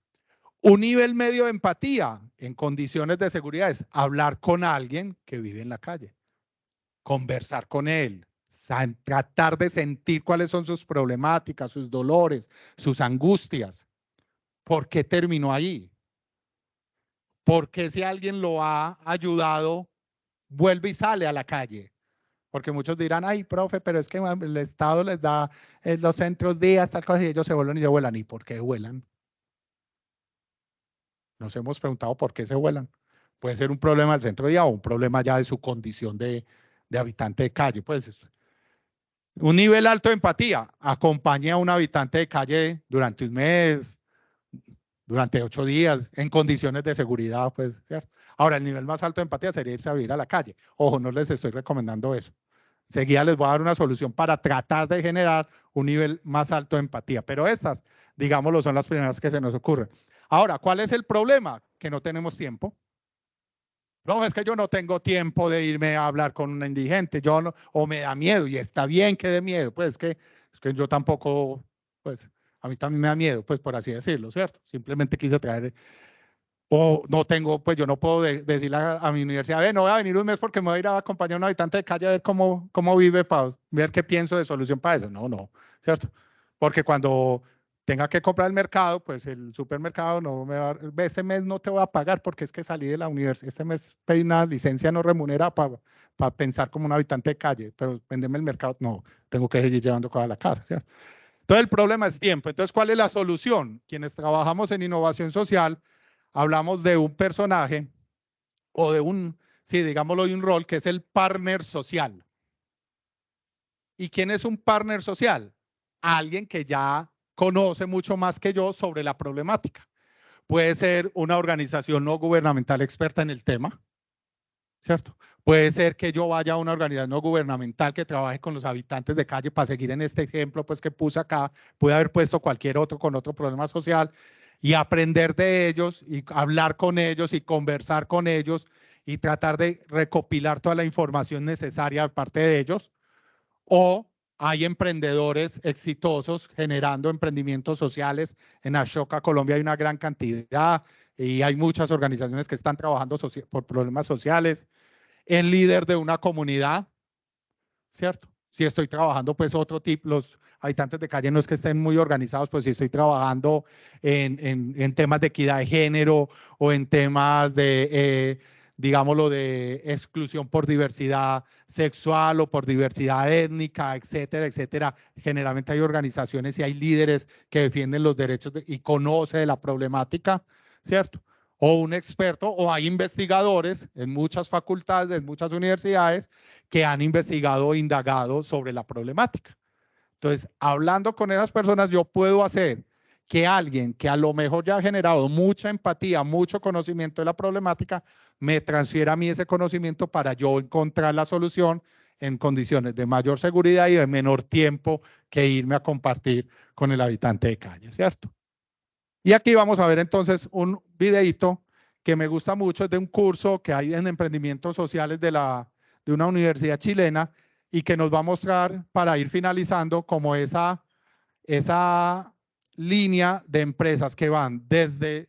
Un nivel medio de empatía en condiciones de seguridad es hablar con alguien que vive en la calle, conversar con él, tratar de sentir cuáles son sus problemáticas, sus dolores, sus angustias. ¿Por qué terminó ahí? ¿Por qué si alguien lo ha ayudado, vuelve y sale a la calle? Porque muchos dirán, ay, profe, pero es que el Estado les da los centros días, tal cosa, y ellos se vuelven y se vuelan. ¿Y por qué vuelan? Nos hemos preguntado por qué se vuelan. Puede ser un problema del centro día o un problema ya de su condición de habitante de calle. Pues un nivel alto de empatía. Acompañe a un habitante de calle durante un mes, durante 8 días, en condiciones de seguridad, pues, ¿cierto? Ahora, el nivel más alto de empatía sería irse a vivir a la calle. Ojo, no les estoy recomendando eso. Seguida les voy a dar una solución para tratar de generar un nivel más alto de empatía. Pero estas, digámoslo, son las primeras que se nos ocurren. Ahora, ¿cuál es el problema? Que no tenemos tiempo. No, es que yo no tengo tiempo de irme a hablar con un indigente, o me da miedo, y está bien que dé miedo, pues es que yo tampoco, pues a mí también me da miedo, pues por así decirlo, ¿cierto? Simplemente quise traer, o no tengo, pues yo no puedo decirle a mi universidad, no voy a venir un mes porque me voy a ir a acompañar a un habitante de calle a ver cómo vive, para ver qué pienso de solución para eso. No, ¿cierto? Porque cuando tenga que comprar el mercado, pues el supermercado no me va a dar, este mes no te voy a pagar porque es que salí de la universidad, este mes pedí una licencia no remunerada para pensar como un habitante de calle, pero vendeme el mercado, no, tengo que seguir llevando cosas a la casa, ¿cierto? Entonces el problema es tiempo. Entonces, ¿cuál es la solución? Quienes trabajamos en innovación social, hablamos de un personaje o de un, sí, digámoslo, de un rol que es el partner social. ¿Y quién es un partner social? Alguien que ya conoce mucho más que yo sobre la problemática. Puede ser una organización no gubernamental experta en el tema, ¿cierto? Puede ser que yo vaya a una organización no gubernamental que trabaje con los habitantes de calle, para seguir en este ejemplo pues que puse acá, puede haber puesto cualquier otro con otro problema social, y aprender de ellos y hablar con ellos y conversar con ellos y tratar de recopilar toda la información necesaria de parte de ellos. O hay emprendedores exitosos generando emprendimientos sociales. En Ashoka, Colombia, hay una gran cantidad y hay muchas organizaciones que están trabajando por problemas sociales. El líder de una comunidad, ¿cierto? Si estoy trabajando, pues otro tipo, los habitantes de calle no es que estén muy organizados, pues si estoy trabajando en temas de equidad de género o en temas de, digámoslo, de exclusión por diversidad sexual o por diversidad étnica, etcétera, etcétera. Generalmente hay organizaciones y hay líderes que defienden los derechos y conocen de la problemática, ¿cierto? O un experto, o hay investigadores en muchas facultades, en muchas universidades, que han investigado e indagado sobre la problemática. Entonces, hablando con esas personas, yo puedo hacer que alguien que a lo mejor ya ha generado mucha empatía, mucho conocimiento de la problemática, me transfiera a mí ese conocimiento para yo encontrar la solución en condiciones de mayor seguridad y de menor tiempo que irme a compartir con el habitante de calle, ¿cierto? Y aquí vamos a ver entonces un videíto que me gusta mucho, es de un curso que hay en emprendimientos sociales de una universidad chilena y que nos va a mostrar para ir finalizando como esa línea de empresas que van desde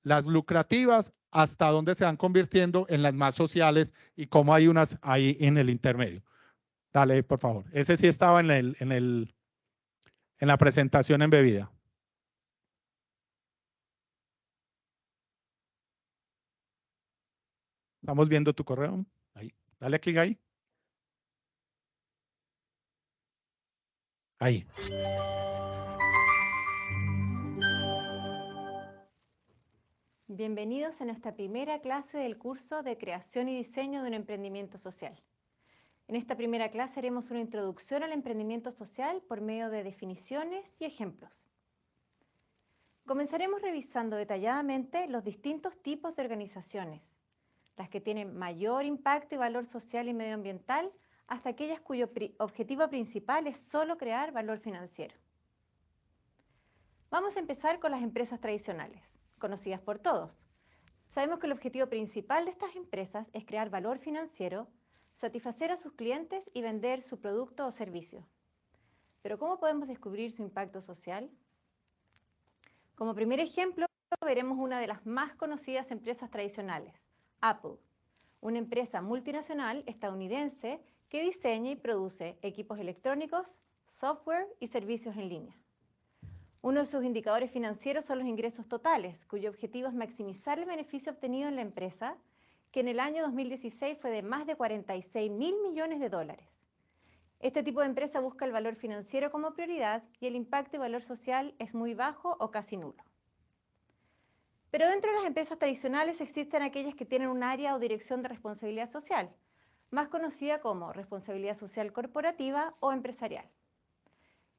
las lucrativas hasta donde se van convirtiendo en las más sociales y cómo hay unas ahí en el intermedio. Dale, por favor. Ese sí estaba en la presentación embebida. Estamos viendo tu correo. Ahí. Dale clic ahí. Ahí. Bienvenidos a nuestra primera clase del curso de Creación y Diseño de un Emprendimiento Social. En esta primera clase haremos una introducción al emprendimiento social por medio de definiciones y ejemplos. Comenzaremos revisando detalladamente los distintos tipos de organizaciones, las que tienen mayor impacto y valor social y medioambiental, hasta aquellas cuyo objetivo principal es solo crear valor financiero. Vamos a empezar con las empresas tradicionales, conocidas por todos. Sabemos que el objetivo principal de estas empresas es crear valor financiero, satisfacer a sus clientes y vender su producto o servicio. Pero ¿cómo podemos descubrir su impacto social? Como primer ejemplo, veremos una de las más conocidas empresas tradicionales, Apple, una empresa multinacional estadounidense que diseña y produce equipos electrónicos, software y servicios en línea. Uno de sus indicadores financieros son los ingresos totales, cuyo objetivo es maximizar el beneficio obtenido en la empresa, que en el año 2016 fue de más de 46.000 millones de dólares. Este tipo de empresa busca el valor financiero como prioridad y el impacto y valor social es muy bajo o casi nulo. Pero dentro de las empresas tradicionales existen aquellas que tienen un área o dirección de responsabilidad social, más conocida como responsabilidad social corporativa o empresarial.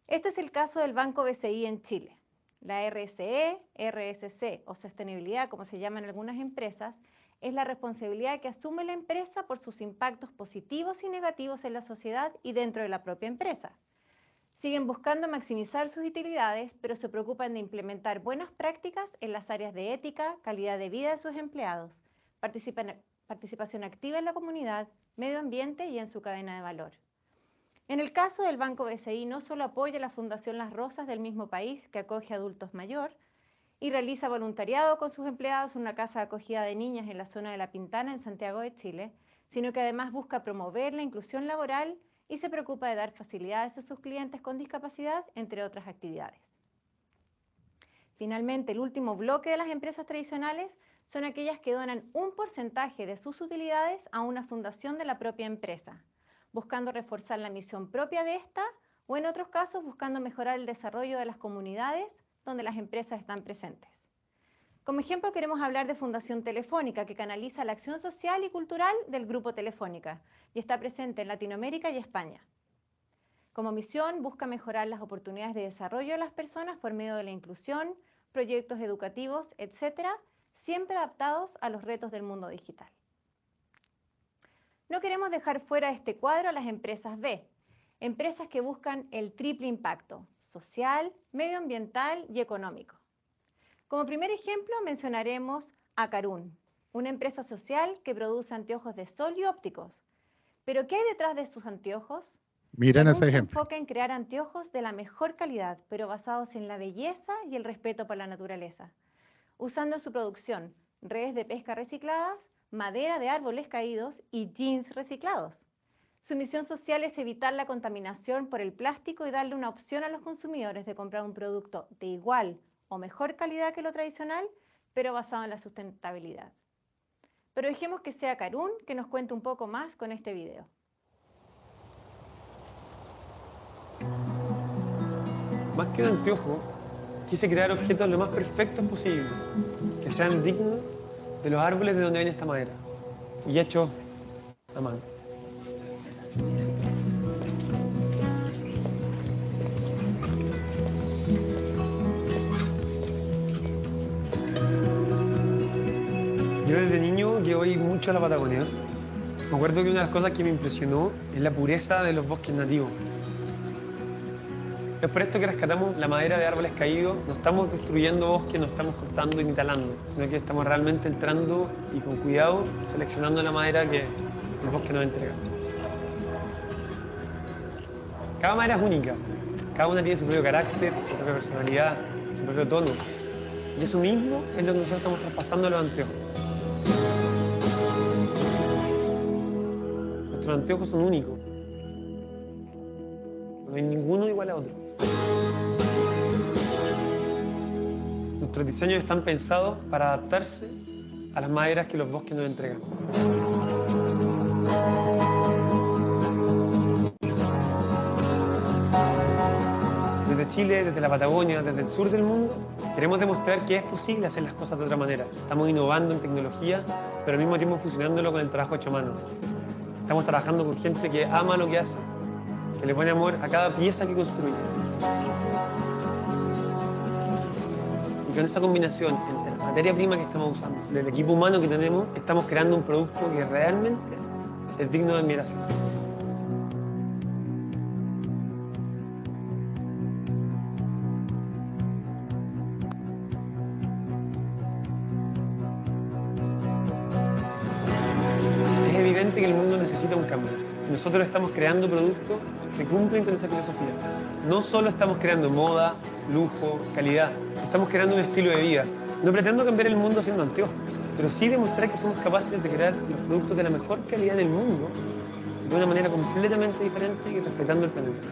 Este es el caso del Banco BCI en Chile. La RSE, RSC o sostenibilidad, como se llama en algunas empresas, es la responsabilidad que asume la empresa por sus impactos positivos y negativos en la sociedad y dentro de la propia empresa. Siguen buscando maximizar sus utilidades, pero se preocupan de implementar buenas prácticas en las áreas de ética, calidad de vida de sus empleados, participación activa en la comunidad, medio ambiente y en su cadena de valor. En el caso del Banco BCI, no solo apoya la Fundación Las Rosas del mismo país, que acoge a adultos mayores, y realiza voluntariado con sus empleados en una casa de acogida de niñas en la zona de La Pintana, en Santiago de Chile, sino que además busca promover la inclusión laboral y se preocupa de dar facilidades a sus clientes con discapacidad, entre otras actividades. Finalmente, el último bloque de las empresas tradicionales son aquellas que donan un porcentaje de sus utilidades a una fundación de la propia empresa, buscando reforzar la misión propia de esta o en otros casos buscando mejorar el desarrollo de las comunidades donde las empresas están presentes. Como ejemplo queremos hablar de Fundación Telefónica, que canaliza la acción social y cultural del Grupo Telefónica y está presente en Latinoamérica y España. Como misión busca mejorar las oportunidades de desarrollo de las personas por medio de la inclusión, proyectos educativos, etc., siempre adaptados a los retos del mundo digital. No queremos dejar fuera de este cuadro a las empresas B, empresas que buscan el triple impacto, social, medioambiental y económico. Como primer ejemplo mencionaremos a Carún, una empresa social que produce anteojos de sol y ópticos. ¿Pero qué hay detrás de sus anteojos? Miren Carún este se ejemplo. enfoca en crear anteojos de la mejor calidad, pero basados en la belleza y el respeto por la naturaleza, usando en su producción redes de pesca recicladas, madera de árboles caídos y jeans reciclados. Su misión social es evitar la contaminación por el plástico y darle una opción a los consumidores de comprar un producto de igual o mejor calidad que lo tradicional, pero basado en la sustentabilidad. Pero dejemos que sea Carún que nos cuente un poco más con este video. Más que un anteojo, quise crear objetos lo más perfectos posible, que sean dignos de los árboles de donde viene esta madera, y hechos a mano. Yo desde niño que voy mucho a la Patagonia. Me acuerdo que una de las cosas que me impresionó es la pureza de los bosques nativos. Es por esto que rescatamos la madera de árboles caídos. No estamos destruyendo bosques, no estamos cortando ni talando, sino que estamos realmente entrando y con cuidado seleccionando la madera que el bosque nos entrega. Cada madera es única. Cada una tiene su propio carácter, su propia personalidad, su propio tono. Y eso mismo es lo que nosotros estamos traspasando a los anteojos. Nuestros anteojos son únicos. No hay ninguno igual a otro. Nuestros diseños están pensados para adaptarse a las maderas que los bosques nos entregan. Desde Chile, desde la Patagonia, desde el sur del mundo, queremos demostrar que es posible hacer las cosas de otra manera. Estamos innovando en tecnología, pero al mismo tiempo fusionándolo con el trabajo hecho a mano. Estamos trabajando con gente que ama lo que hace, que le pone amor a cada pieza que construye. Y con esa combinación entre la materia prima que estamos usando, el equipo humano que tenemos, estamos creando un producto que realmente es digno de admiración. Es evidente que el mundo necesita un cambio. Nosotros estamos creando productos que cumplen con esa filosofía. No solo estamos creando moda, lujo, calidad, estamos creando un estilo de vida. No pretendo cambiar el mundo haciendo anteojos, pero sí demostrar que somos capaces de crear los productos de la mejor calidad del mundo de una manera completamente diferente y respetando el planeta.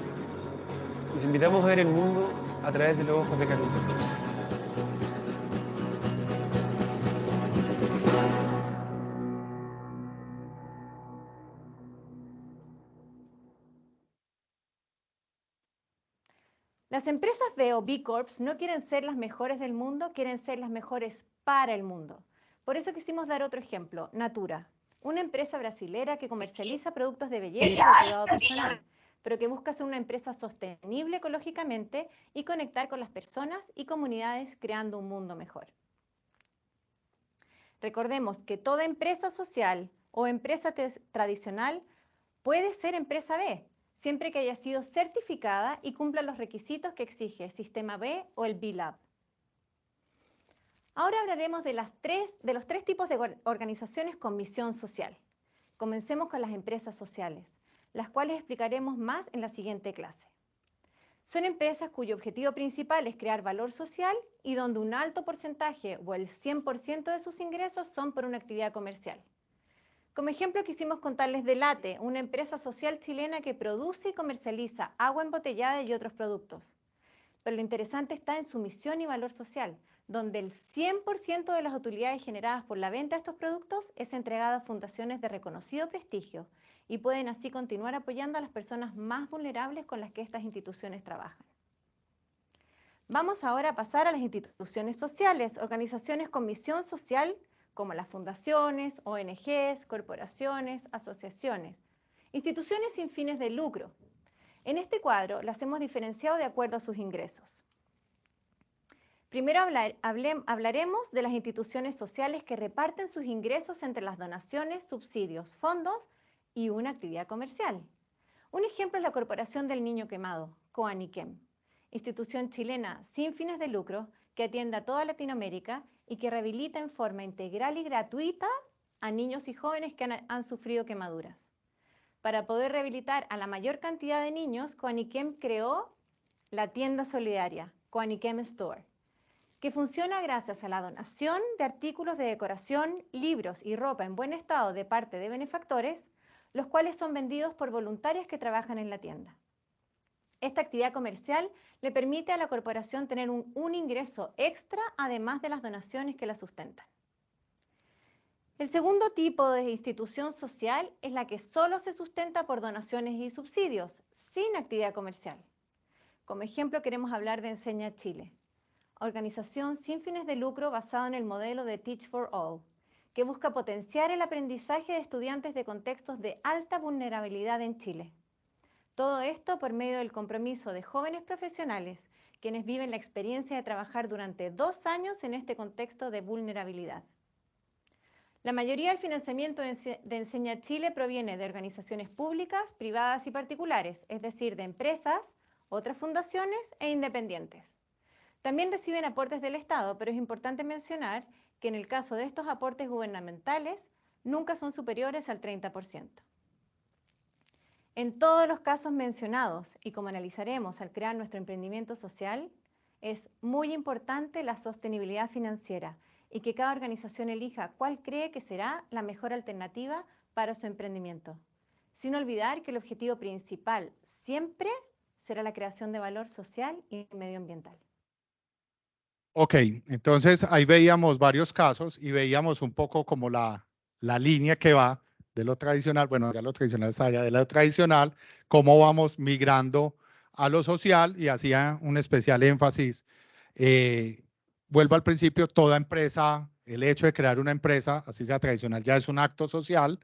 Les invitamos a ver el mundo a través de los ojos de Carún. Las empresas B o B Corps no quieren ser las mejores del mundo, quieren ser las mejores para el mundo. Por eso quisimos dar otro ejemplo, Natura, una empresa brasilera que comercializa productos de belleza y de cuidado personal, pero que busca ser una empresa sostenible ecológicamente y conectar con las personas y comunidades creando un mundo mejor. Recordemos que toda empresa social o empresa tradicional puede ser empresa B, siempre que haya sido certificada y cumpla los requisitos que exige Sistema B o el B-Lab. Ahora hablaremos de los tres tipos de organizaciones con misión social. Comencemos con las empresas sociales, las cuales explicaremos más en la siguiente clase. Son empresas cuyo objetivo principal es crear valor social y donde un alto porcentaje o el 100% de sus ingresos son por una actividad comercial. Como ejemplo quisimos contarles de Late, una empresa social chilena que produce y comercializa agua embotellada y otros productos. pero lo interesante está en su misión y valor social, donde el 100% de las utilidades generadas por la venta de estos productos es entregada a fundaciones de reconocido prestigio y pueden así continuar apoyando a las personas más vulnerables con las que estas instituciones trabajan. Vamos ahora a pasar a las instituciones sociales, organizaciones con misión social como las fundaciones, ONGs, corporaciones, asociaciones, instituciones sin fines de lucro. En este cuadro las hemos diferenciado de acuerdo a sus ingresos. Primero hablaremos de las instituciones sociales que reparten sus ingresos entre las donaciones, subsidios, fondos y una actividad comercial. Un ejemplo es la Corporación del Niño Quemado, COANIQUEM, institución chilena sin fines de lucro que atiende a toda Latinoamérica y que rehabilita en forma integral y gratuita a niños y jóvenes que han sufrido quemaduras. Para poder rehabilitar a la mayor cantidad de niños, COANIQUEM creó la tienda solidaria, COANIQUEM Store, que funciona gracias a la donación de artículos de decoración, libros y ropa en buen estado de parte de benefactores, los cuales son vendidos por voluntarias que trabajan en la tienda. Esta actividad comercial le permite a la corporación tener un ingreso extra además de las donaciones que la sustentan. El segundo tipo de institución social es la que solo se sustenta por donaciones y subsidios, sin actividad comercial. Como ejemplo queremos hablar de Enseña Chile, organización sin fines de lucro basada en el modelo de Teach for All, que busca potenciar el aprendizaje de estudiantes de contextos de alta vulnerabilidad en Chile. Todo esto por medio del compromiso de jóvenes profesionales, quienes viven la experiencia de trabajar durante 2 años en este contexto de vulnerabilidad. La mayoría del financiamiento de Enseña Chile proviene de organizaciones públicas, privadas y particulares, es decir, de empresas, otras fundaciones e independientes. También reciben aportes del Estado, pero es importante mencionar que en el caso de estos aportes gubernamentales nunca son superiores al 30%. En todos los casos mencionados, y como analizaremos al crear nuestro emprendimiento social, es muy importante la sostenibilidad financiera y que cada organización elija cuál cree que será la mejor alternativa para su emprendimiento, sin olvidar que el objetivo principal siempre será la creación de valor social y medioambiental. Ok, entonces ahí veíamos varios casos y veíamos un poco como la línea que va de lo tradicional, bueno, ya lo tradicional está allá de lo tradicional, cómo vamos migrando a lo social y hacía un especial énfasis. Vuelvo al principio, toda empresa, el hecho de crear una empresa, así sea tradicional, ya es un acto social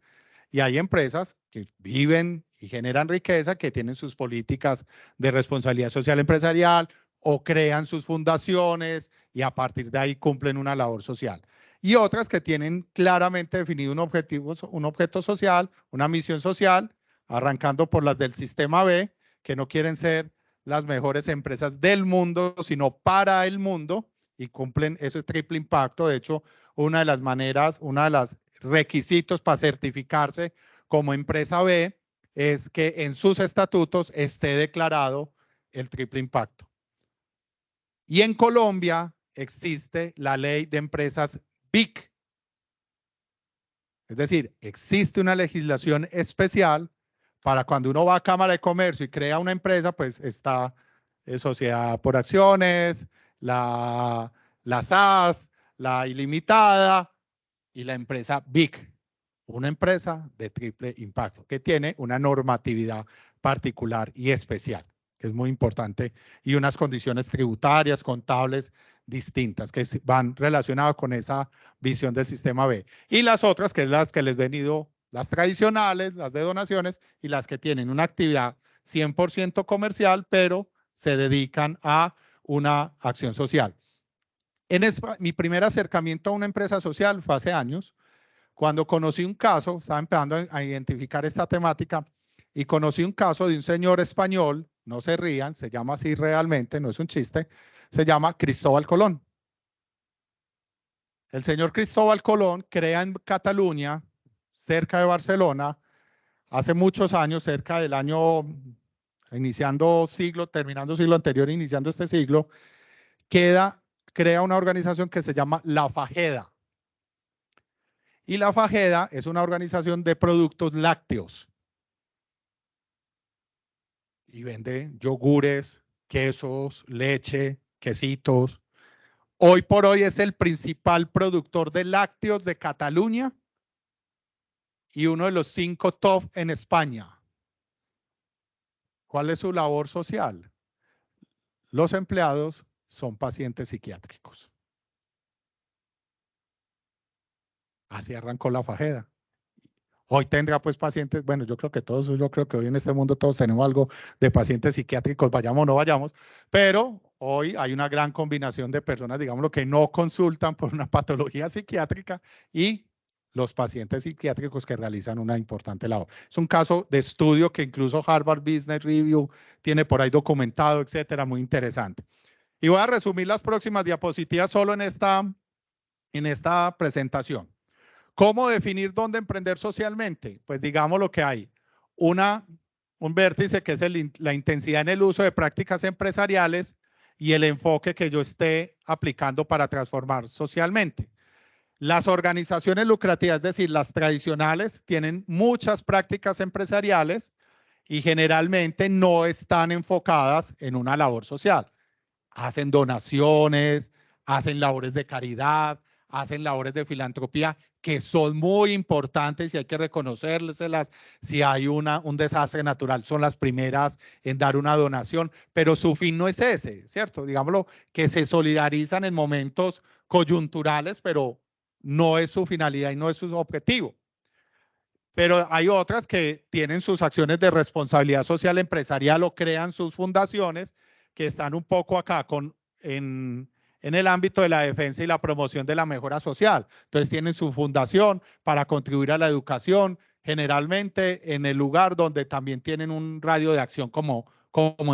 y hay empresas que viven y generan riqueza, que tienen sus políticas de responsabilidad social empresarial o crean sus fundaciones y a partir de ahí cumplen una labor social. Y otras que tienen claramente definido un objeto social, una misión social, arrancando por las del sistema B, que no quieren ser las mejores empresas del mundo, sino para el mundo, y cumplen ese triple impacto. De hecho, una de las maneras, una de los requisitos para certificarse como empresa B es que en sus estatutos esté declarado el triple impacto. Y en Colombia existe la ley de empresas BIC. Es decir, existe una legislación especial para cuando uno va a Cámara de Comercio y crea una empresa, pues está Sociedad por Acciones, la SAS, la Ilimitada y la empresa BIC. Una empresa de triple impacto que tiene una normatividad particular y especial, que es muy importante, y unas condiciones tributarias, contables distintas que van relacionadas con esa visión del sistema B. Y las otras, que es las que les he venido, las tradicionales, las de donaciones, y las que tienen una actividad 100% comercial, pero se dedican a una acción social. Mi primer acercamiento a una empresa social fue hace años, cuando conocí un caso, estaba empezando a identificar esta temática, y conocí un caso de un señor español, no se rían, se llama así realmente, no es un chiste, se llama Cristóbal Colón. El señor Cristóbal Colón crea en Cataluña, cerca de Barcelona, hace muchos años, cerca del año, iniciando siglo, terminando siglo anterior, iniciando este siglo, crea una organización que se llama La Fageda. Y La Fageda es una organización de productos lácteos. Y vende yogures, quesos, leche, quesitos. Hoy por hoy es el principal productor de lácteos de Cataluña y uno de los 5 top en España. ¿Cuál es su labor social? Los empleados son pacientes psiquiátricos. Así arrancó la Fageda. Hoy tendrá pues pacientes, bueno, yo creo que hoy en este mundo todos tenemos algo de pacientes psiquiátricos, vayamos o no vayamos, pero hoy hay una gran combinación de personas, digámoslo, que no consultan por una patología psiquiátrica y los pacientes psiquiátricos que realizan una importante labor. Es un caso de estudio que incluso Harvard Business Review tiene por ahí documentado, etcétera, muy interesante. Y voy a resumir las próximas diapositivas solo en esta presentación. ¿Cómo definir dónde emprender socialmente? Pues digamos lo que hay. Un vértice que es la intensidad en el uso de prácticas empresariales y el enfoque que yo esté aplicando para transformar socialmente. Las organizaciones lucrativas, es decir, las tradicionales, tienen muchas prácticas empresariales y generalmente no están enfocadas en una labor social. Hacen donaciones, hacen labores de caridad, hacen labores de filantropía que son muy importantes y hay que reconocérselas. Si hay un desastre natural, son las primeras en dar una donación, pero su fin no es ese, ¿cierto? Digámoslo, que se solidarizan en momentos coyunturales, pero no es su finalidad y no es su objetivo. Pero hay otras que tienen sus acciones de responsabilidad social empresarial o crean sus fundaciones que están un poco acá en el ámbito de la defensa y la promoción de la mejora social. Entonces tienen su fundación para contribuir a la educación, generalmente en el lugar donde también tienen un radio de acción como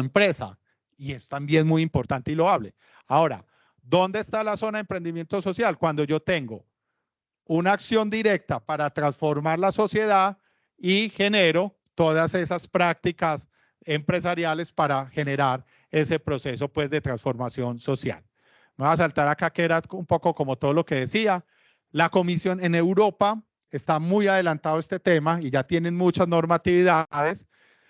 empresa. Y es también muy importante y loable. Ahora, ¿dónde está la zona de emprendimiento social? Cuando yo tengo una acción directa para transformar la sociedad y genero todas esas prácticas empresariales para generar ese proceso pues, de transformación social. Me voy a saltar acá que era un poco como todo lo que decía. La Comisión en Europa está muy adelantado este tema y ya tienen muchas normatividades.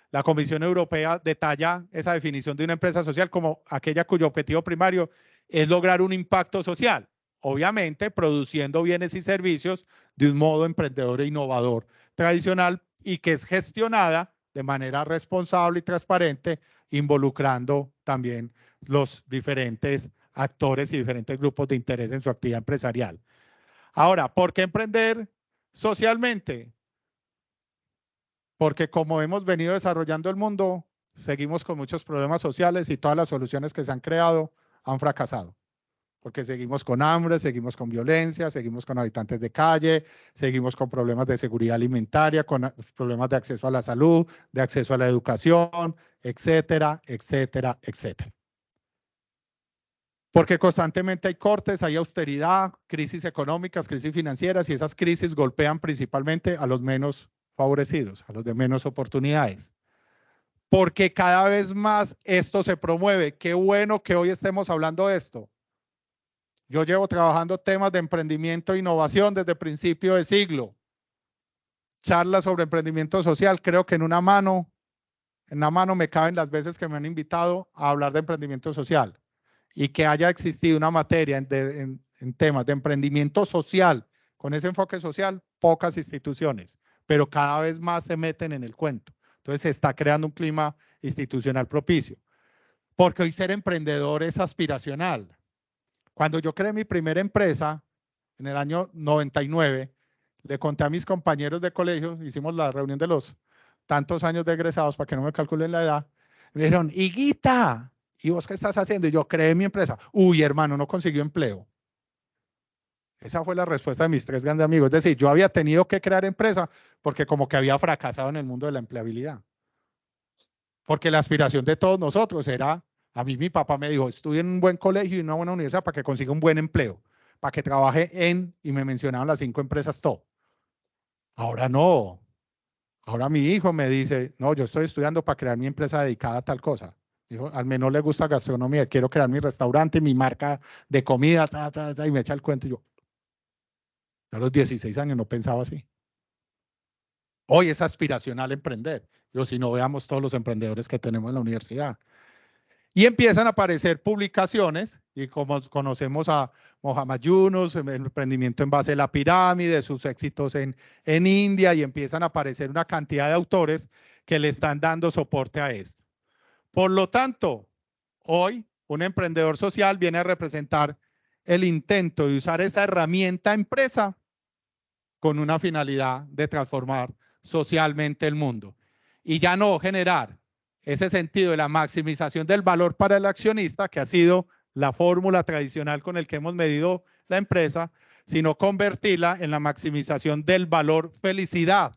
La Comisión Europea detalla esa definición de una empresa social como aquella cuyo objetivo primario es lograr un impacto social, obviamente produciendo bienes y servicios de un modo emprendedor e innovador tradicional y que es gestionada de manera responsable y transparente, involucrando también los diferentes actores y diferentes grupos de interés en su actividad empresarial. Ahora, ¿por qué emprender socialmente? Porque como hemos venido desarrollando el mundo, seguimos con muchos problemas sociales y todas las soluciones que se han creado han fracasado. Porque seguimos con hambre, seguimos con violencia, seguimos con habitantes de calle, seguimos con problemas de seguridad alimentaria, con problemas de acceso a la salud, de acceso a la educación, etcétera, etcétera, etcétera. Porque constantemente hay cortes, hay austeridad, crisis económicas, crisis financieras y esas crisis golpean principalmente a los menos favorecidos, a los de menos oportunidades. Porque cada vez más esto se promueve. Qué bueno que hoy estemos hablando de esto. Yo llevo trabajando temas de emprendimiento e innovación desde principio de siglo. Charlas sobre emprendimiento social, creo que en una mano me caben las veces que me han invitado a hablar de emprendimiento social. Y que haya existido una materia en temas de emprendimiento social, con ese enfoque social, pocas instituciones, pero cada vez más se meten en el cuento. Entonces se está creando un clima institucional propicio. Porque hoy ser emprendedor es aspiracional. Cuando yo creé mi primera empresa, en el año 99, le conté a mis compañeros de colegio, hicimos la reunión de los tantos años de egresados para que no me calculen la edad, me dijeron, Higuita, ¿y vos qué estás haciendo? Y yo creé mi empresa. Uy, hermano, no consiguió empleo. Esa fue la respuesta de mis 3 grandes amigos. Es decir, yo había tenido que crear empresa porque como que había fracasado en el mundo de la empleabilidad. Porque la aspiración de todos nosotros era, a mí mi papá me dijo, estudie en un buen colegio y una buena universidad para que consiga un buen empleo, para que trabaje y me mencionaron las 5 empresas top. Ahora no. Ahora mi hijo me dice, no, yo estoy estudiando para crear mi empresa dedicada a tal cosa. Dijo, al menos le gusta gastronomía, quiero crear mi restaurante, mi marca de comida, y me echa el cuento. Y yo, a los 16 años no pensaba así. Hoy es aspiracional emprender. Yo, si no veamos todos los emprendedores que tenemos en la universidad. Y empiezan a aparecer publicaciones, y como conocemos a Muhammad Yunus, el emprendimiento en base a la pirámide, sus éxitos en India, y empiezan a aparecer una cantidad de autores que le están dando soporte a esto. Por lo tanto, hoy un emprendedor social viene a representar el intento de usar esa herramienta empresa con una finalidad de transformar socialmente el mundo y ya no generar ese sentido de la maximización del valor para el accionista, que ha sido la fórmula tradicional con el que hemos medido la empresa, sino convertirla en la maximización del valor felicidad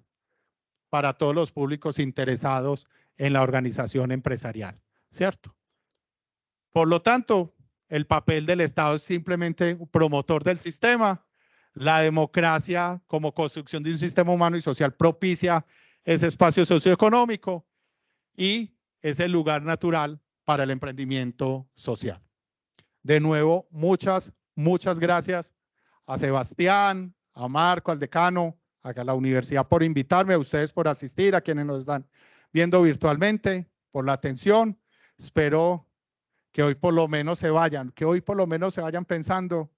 para todos los públicos interesados en la organización empresarial, ¿cierto? Por lo tanto, el papel del Estado es simplemente un promotor del sistema. La democracia como construcción de un sistema humano y social propicia ese espacio socioeconómico y es el lugar natural para el emprendimiento social. De nuevo, muchas gracias a Sebastián, a Marco, al decano, a la universidad por invitarme, a ustedes por asistir, a quienes nos están viendo virtualmente, por la atención. Espero que hoy por lo menos se vayan pensando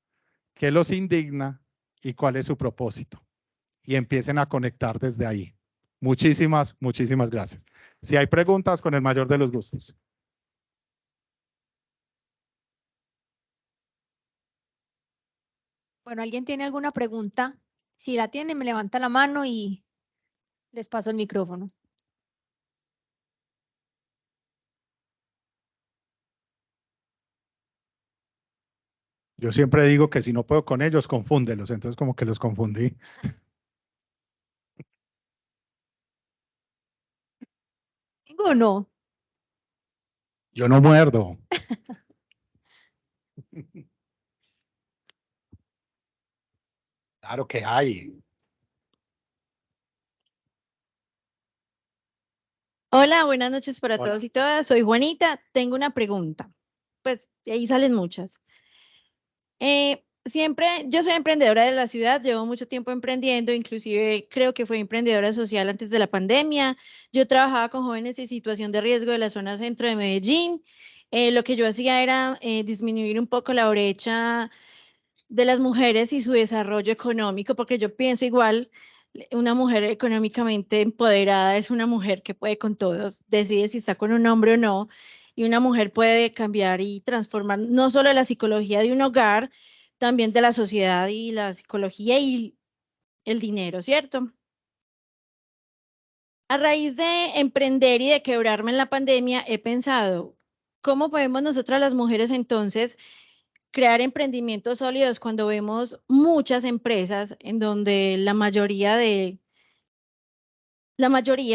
qué los indigna y cuál es su propósito. Y empiecen a conectar desde ahí. Muchísimas gracias. Si hay preguntas, con el mayor de los gustos. Bueno, ¿alguien tiene alguna pregunta? Si la tiene, me levanta la mano y les paso el micrófono. Yo siempre digo que si no puedo con ellos, confúndelos. Entonces como que los confundí. Ninguno. Yo no muerdo. Claro que hay. Hola, buenas noches para Hola. todos y todas. Soy Juanita. Tengo una pregunta. Pues de ahí salen muchas. Yo soy emprendedora de la ciudad, llevo mucho tiempo emprendiendo, inclusive creo que fui emprendedora social antes de la pandemia. Yo trabajaba con jóvenes en situación de riesgo de la zona centro de Medellín. Lo que yo hacía era disminuir un poco la brecha de las mujeres y su desarrollo económico, porque yo pienso igual, una mujer económicamente empoderada es una mujer que puede con todos, decide si está con un hombre o no, y una mujer puede cambiar y transformar no solo la psicología de un hogar, también de la sociedad y la psicología y el dinero, ¿cierto? A raíz de emprender y de quebrarme en la pandemia, he pensado, ¿cómo podemos nosotras las mujeres entonces crear emprendimientos sólidos cuando vemos muchas empresas en donde la mayoría,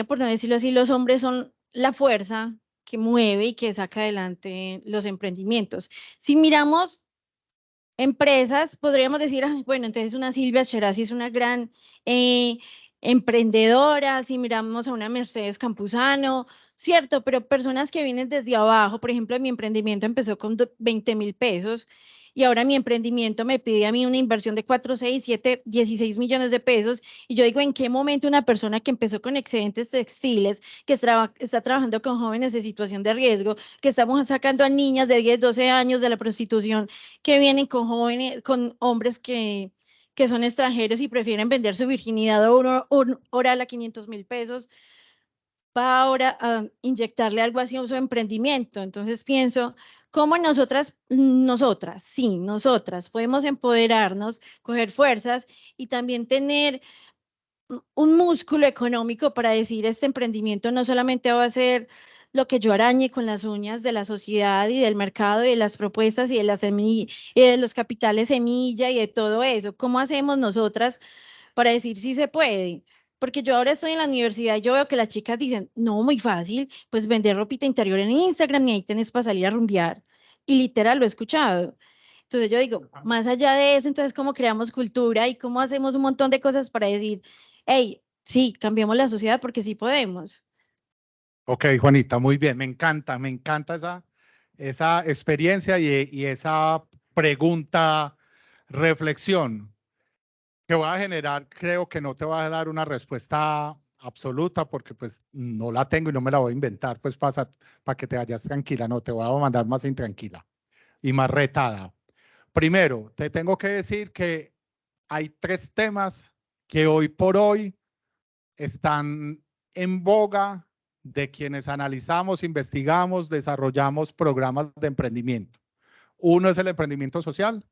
por no decirlo así, los hombres son la fuerza que mueve y que saca adelante los emprendimientos? Si miramos empresas, podríamos decir, bueno, entonces una Silvia Cherasi es una gran emprendedora, si miramos a una Mercedes Campuzano, cierto, pero personas que vienen desde abajo, por ejemplo, mi emprendimiento empezó con 20.000 pesos y ahora mi emprendimiento me pide a mí una inversión de 4, 6, 7, 16 millones de pesos y yo digo, ¿en qué momento una persona que empezó con excedentes textiles, que está trabajando con jóvenes en situación de riesgo, que estamos sacando a niñas de 10, 12 años de la prostitución, que vienen con jóvenes, con hombres que son extranjeros y prefieren vender su virginidad oral a 500.000 pesos, va ahora a inyectarle algo así a su emprendimiento? Entonces pienso, ¿cómo nosotras podemos empoderarnos, coger fuerzas y también tener un músculo económico para decir, este emprendimiento no solamente va a ser lo que yo arañe con las uñas de la sociedad y del mercado y de las propuestas y de los capitales semilla y de todo eso? ¿Cómo hacemos nosotras para decir si se puede? Porque yo ahora estoy en la universidad y yo veo que las chicas dicen, no, muy fácil, pues vender ropita interior en Instagram y ahí tenés para salir a rumbear. Y literal lo he escuchado. Entonces yo digo, más allá de eso, entonces cómo creamos cultura y cómo hacemos un montón de cosas para decir, hey, sí, cambiemos la sociedad porque sí podemos. Ok, Juanita, muy bien. Me encanta esa experiencia y esa pregunta, reflexión que voy a generar. Creo que no te va a dar una respuesta absoluta, porque pues no la tengo y no me la voy a inventar, pues para que te vayas tranquila, no, te voy a mandar más intranquila y más retada. Primero, te tengo que decir que hay 3 temas que hoy por hoy están en boga de quienes analizamos, investigamos, desarrollamos programas de emprendimiento. Uno es el emprendimiento social,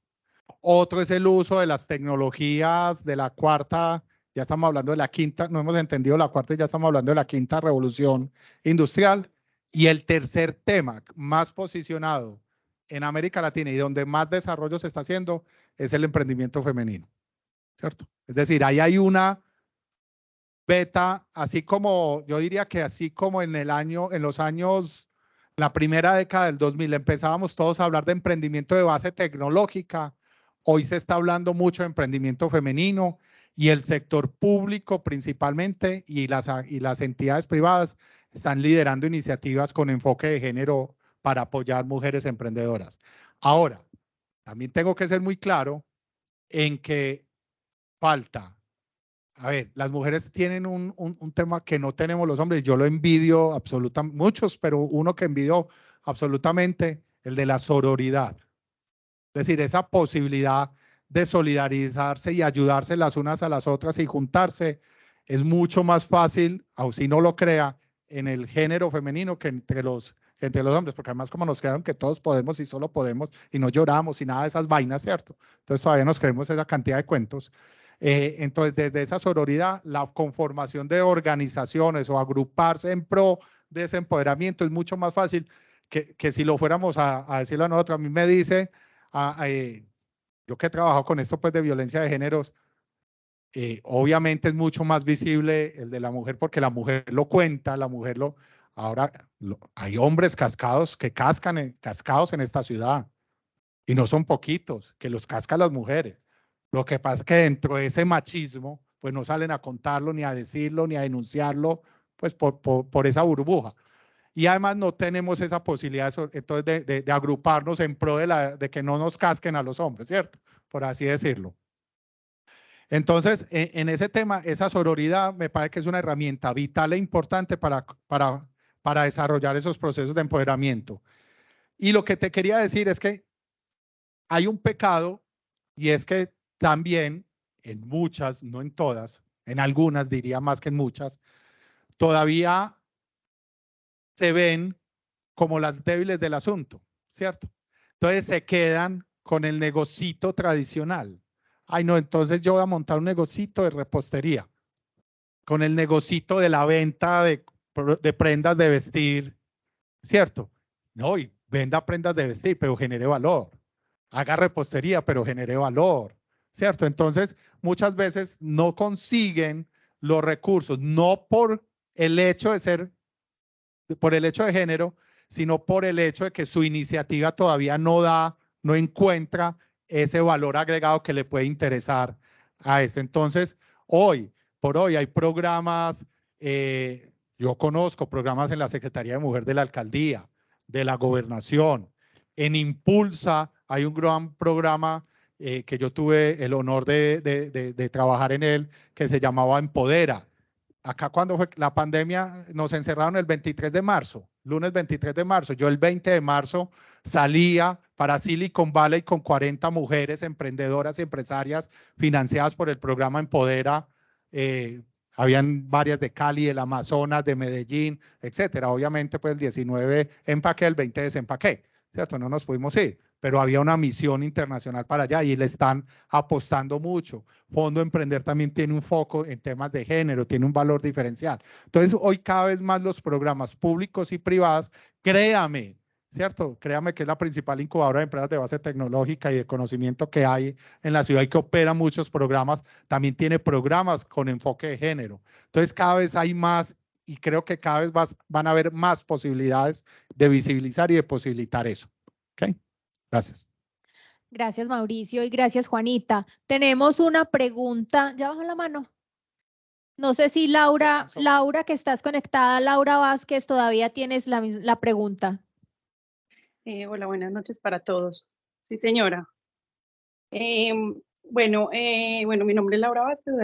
otro es el uso de las tecnologías de la cuarta, ya estamos hablando de la quinta, no hemos entendido la cuarta y ya estamos hablando de la quinta revolución industrial. Y el tercer tema más posicionado en América Latina y donde más desarrollo se está haciendo es el emprendimiento femenino, ¿cierto? Es decir, ahí hay una beta, así como, yo diría que así como en los años, la primera década del 2000 empezábamos todos a hablar de emprendimiento de base tecnológica, hoy se está hablando mucho de emprendimiento femenino y el sector público principalmente y las entidades privadas están liderando iniciativas con enfoque de género para apoyar mujeres emprendedoras. Ahora, también tengo que ser muy claro en que falta. A ver, las mujeres tienen un tema que no tenemos los hombres. Yo lo envidio absolutamente, muchos, pero uno que envidio absolutamente, el de la sororidad. Es decir, esa posibilidad de solidarizarse y ayudarse las unas a las otras y juntarse es mucho más fácil, aun si no lo crea, en el género femenino que entre los hombres, porque además como nos crearon que todos podemos y solo podemos y no lloramos y nada de esas vainas, ¿cierto? Entonces todavía nos creemos esa cantidad de cuentos. Entonces, desde esa sororidad, la conformación de organizaciones o agruparse en pro de ese empoderamiento es mucho más fácil que si lo fuéramos a decirlo a nosotros. A mí me dice, yo que he trabajado con esto pues de violencia de géneros, obviamente es mucho más visible el de la mujer porque la mujer lo cuenta, la mujer hay hombres cascados que cascados en esta ciudad y no son poquitos, que los cascan las mujeres. Lo que pasa es que dentro de ese machismo, pues no salen a contarlo, ni a decirlo, ni a denunciarlo, pues por esa burbuja. Y además no tenemos esa posibilidad entonces de agruparnos en pro de que no nos casquen a los hombres, ¿cierto? Por así decirlo. Entonces, en ese tema, esa sororidad me parece que es una herramienta vital e importante para desarrollar esos procesos de empoderamiento. Y lo que te quería decir es que hay un pecado y es que también en muchas, no en todas, en algunas diría más que en muchas, todavía se ven como las débiles del asunto, ¿cierto? Entonces se quedan con el negocito tradicional. Ay, no, entonces yo voy a montar un negocito de repostería, con el negocito de la venta de prendas de vestir, ¿cierto? No, y venda prendas de vestir, pero genere valor. Haga repostería, pero genere valor, ¿cierto? Entonces, muchas veces no consiguen los recursos, no por el hecho de género, sino por el hecho de que su iniciativa todavía no encuentra ese valor agregado que le puede interesar a este. Entonces, por hoy hay programas, yo conozco programas en la Secretaría de Mujer de la Alcaldía, de la Gobernación, en Impulsa hay un gran programa que yo tuve el honor de trabajar en él, que se llamaba Empodera. Acá cuando fue la pandemia nos encerraron el 23 de marzo, lunes 23 de marzo. Yo el 20 de marzo salía para Silicon Valley con 40 mujeres emprendedoras y empresarias financiadas por el programa Empodera. Habían varias de Cali, del Amazonas, de Medellín, etcétera. Obviamente pues el 19 empaqué, el 20 desempaqué, ¿cierto? No nos pudimos ir, pero había una misión internacional para allá y le están apostando mucho. Fondo Emprender también tiene un foco en temas de género, tiene un valor diferencial. Entonces, hoy cada vez más los programas públicos y privados, créame, ¿cierto? Créame que es la principal incubadora de empresas de base tecnológica y de conocimiento que hay en la ciudad y que opera muchos programas, también tiene programas con enfoque de género. Entonces, cada vez hay más y creo que cada vez van a haber más posibilidades de visibilizar y de posibilitar eso. ¿Ok? Gracias. Gracias, Mauricio, y gracias, Juanita. Tenemos una pregunta. ¿Ya bajó la mano? No sé si Laura, que estás conectada, Laura Vázquez, todavía tienes la pregunta. Hola, buenas noches para todos. Sí, señora. Bueno, mi nombre es Laura Vázquez,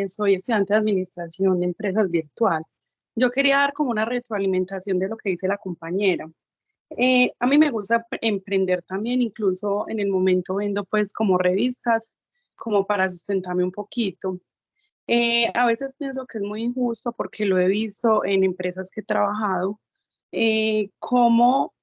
soy estudiante de Administración de Empresas Virtual. Yo quería dar como una retroalimentación de lo que dice la compañera. A mí me gusta emprender también, incluso en el momento vendo pues como revistas, como para sustentarme un poquito. A veces pienso que es muy injusto porque lo he visto en empresas que he trabajado, cómo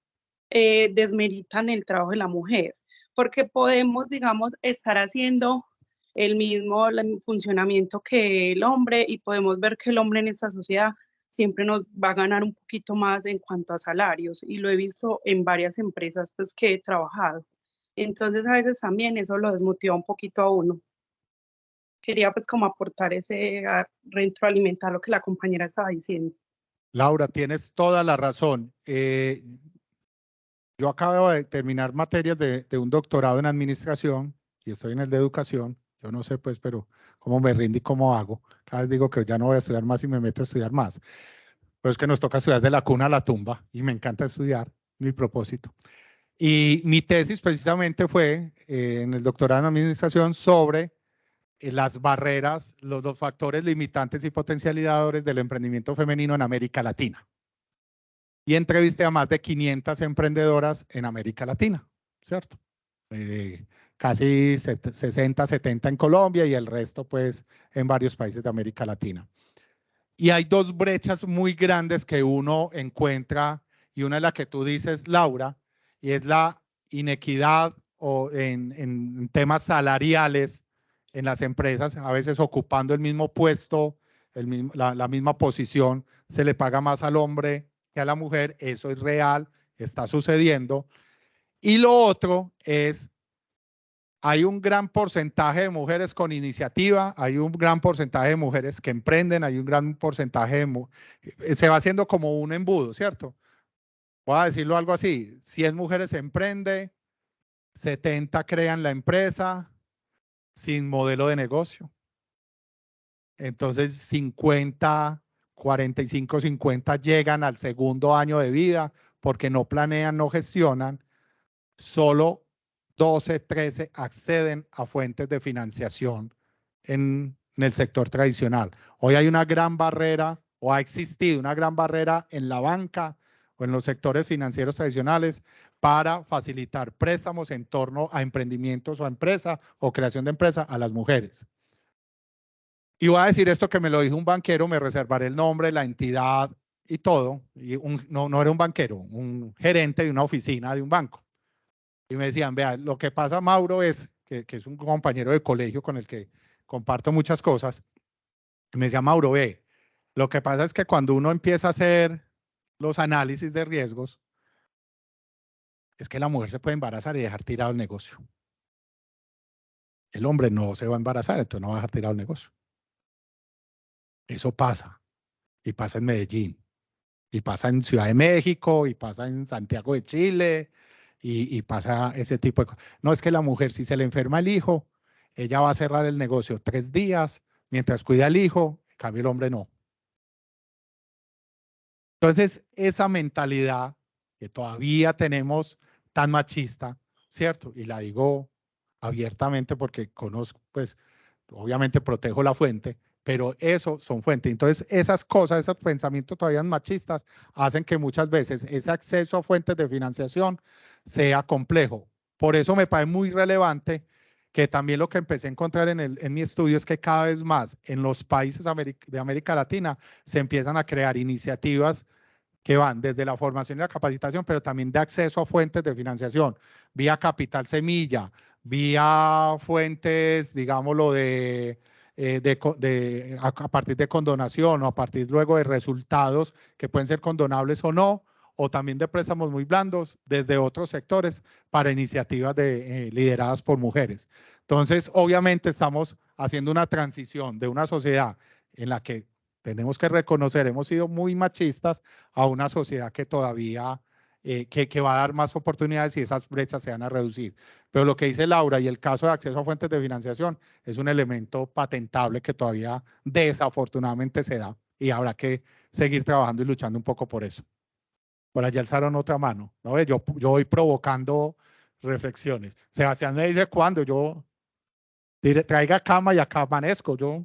desmeritan el trabajo de la mujer, porque podemos, digamos, estar haciendo el mismo funcionamiento que el hombre y podemos ver que el hombre en esta sociedad siempre nos va a ganar un poquito más en cuanto a salarios y lo he visto en varias empresas pues que he trabajado. Entonces a veces también eso lo desmotiva un poquito a uno. Quería pues como aportar retroalimentar lo que la compañera estaba diciendo. Laura, tienes toda la razón. Yo acabo de terminar materias de un doctorado en administración y estoy en el de educación. Yo no sé pues, pero cómo me rinde y cómo hago. Cada vez digo que ya no voy a estudiar más y me meto a estudiar más. Pero es que nos toca estudiar de la cuna a la tumba y me encanta estudiar, mi propósito. Y mi tesis precisamente fue en el doctorado en administración sobre las barreras, los factores limitantes y potencializadores del emprendimiento femenino en América Latina. Y entrevisté a más de 500 emprendedoras en América Latina, ¿cierto? Casi 60, 70 en Colombia y el resto pues en varios países de América Latina. Y hay dos brechas muy grandes que uno encuentra, y una es la que tú dices, Laura, y es la inequidad o en temas salariales en las empresas, a veces ocupando el mismo puesto, la misma posición, se le paga más al hombre que a la mujer, eso es real, está sucediendo. Y lo otro es, hay un gran porcentaje de mujeres con iniciativa, hay un gran porcentaje de mujeres que emprenden, hay un gran porcentaje se va haciendo como un embudo, ¿cierto? Voy a decirlo algo así, 100 mujeres emprenden, 70 crean la empresa sin modelo de negocio. Entonces 50, 45, 50 llegan al segundo año de vida porque no planean, no gestionan, solo 12, 13 acceden a fuentes de financiación en el sector tradicional. Hoy hay una gran barrera, o ha existido una gran barrera en la banca o en los sectores financieros tradicionales para facilitar préstamos en torno a emprendimientos o a empresa o creación de empresa a las mujeres. Y voy a decir esto que me lo dijo un banquero, me reservaré el nombre, la entidad y todo. Y no era un banquero, un gerente de una oficina de un banco. Y me decían, vea, lo que pasa, Mauro, es que es un compañero de colegio con el que comparto muchas cosas. Y me decía, Mauro, ve, lo que pasa es que cuando uno empieza a hacer los análisis de riesgos, es que la mujer se puede embarazar y dejar tirado el negocio. El hombre no se va a embarazar, entonces no va a dejar tirado el negocio. Eso pasa. Y pasa en Medellín. Y pasa en Ciudad de México, y pasa en Santiago de Chile, y pasa ese tipo de cosas. No, es que la mujer, si se le enferma el hijo, ella va a cerrar el negocio 3 días mientras cuida al hijo, en cambio el hombre no. Entonces, esa mentalidad que todavía tenemos tan machista, ¿cierto? Y la digo abiertamente porque conozco, pues, obviamente protejo la fuente, pero eso son fuentes. Entonces, esas cosas, esos pensamientos todavía machistas hacen que muchas veces ese acceso a fuentes de financiación sea complejo. Por eso me parece muy relevante que también lo que empecé a encontrar en mi estudio es que cada vez más en los países de América Latina se empiezan a crear iniciativas que van desde la formación y la capacitación, pero también de acceso a fuentes de financiación, vía Capital Semilla, vía fuentes, digámoslo, a partir de condonación o a partir luego de resultados que pueden ser condonables o no, o también de préstamos muy blandos desde otros sectores para iniciativas lideradas por mujeres. Entonces, obviamente estamos haciendo una transición de una sociedad en la que tenemos que reconocer, hemos sido muy machistas a una sociedad que todavía que va a dar más oportunidades y esas brechas se van a reducir. Pero lo que dice Laura y el caso de acceso a fuentes de financiación es un elemento patentable que todavía desafortunadamente se da y habrá que seguir trabajando y luchando un poco por eso. Por allá alzaron otra mano, ¿no? Yo voy provocando reflexiones. Sebastián me dice cuándo, yo Traiga cama y acá amanezco yo.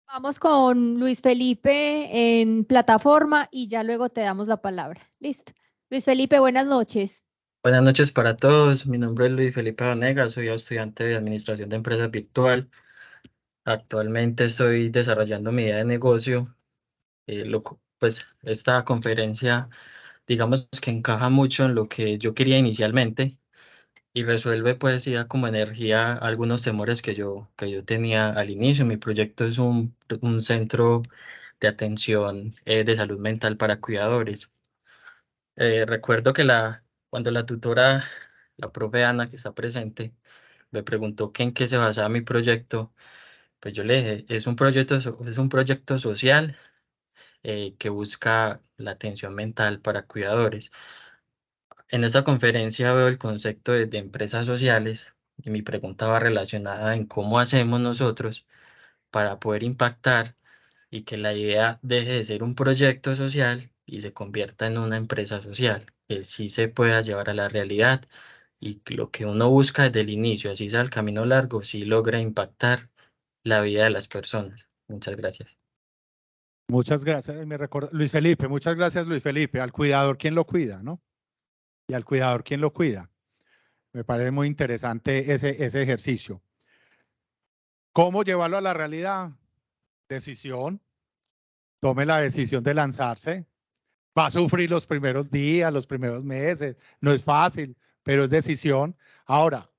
Vamos con Luis Felipe en plataforma y ya luego te damos la palabra. Listo. Luis Felipe, buenas noches. Buenas noches para todos. Mi nombre es Luis Felipe Vanegas, soy estudiante de Administración de Empresas Virtual. Actualmente estoy desarrollando mi idea de negocio. Pues esta conferencia, digamos que encaja mucho en lo que yo quería inicialmente y resuelve pues ya como energía algunos temores que yo tenía al inicio. Mi proyecto es un centro de atención de salud mental para cuidadores. Recuerdo que cuando la tutora, la profe Ana, que está presente, me preguntó que en qué se basaba mi proyecto, pues yo le dije, es un proyecto social que busca la atención mental para cuidadores. En esta conferencia veo el concepto de empresas sociales y mi pregunta va relacionada en cómo hacemos nosotros para poder impactar y que la idea deje de ser un proyecto social y se convierta en una empresa social, que sí se pueda llevar a la realidad y lo que uno busca desde el inicio, así sea el camino largo, sí logra impactar la vida de las personas. Muchas gracias. Muchas gracias. Luis Felipe, muchas gracias, Luis Felipe. Al cuidador, ¿quién lo cuida, no? Y al cuidador, ¿quién lo cuida? Me parece muy interesante ese ejercicio. ¿Cómo llevarlo a la realidad? Decisión. Tome la decisión de lanzarse. Va a sufrir los primeros días, los primeros meses. No es fácil, pero es decisión. Ahora,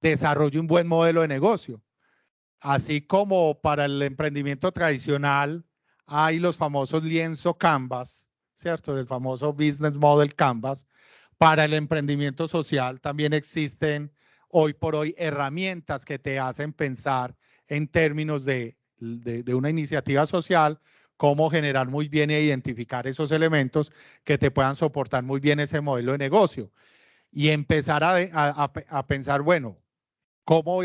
desarrolle un buen modelo de negocio. Así como para el emprendimiento tradicional hay los famosos lienzo Canvas, ¿cierto? El famoso Business Model Canvas. Para el emprendimiento social también existen hoy por hoy herramientas que te hacen pensar en términos de una iniciativa social, cómo generar muy bien e identificar esos elementos que te puedan soportar muy bien ese modelo de negocio. Y empezar a pensar, bueno, ¿cómo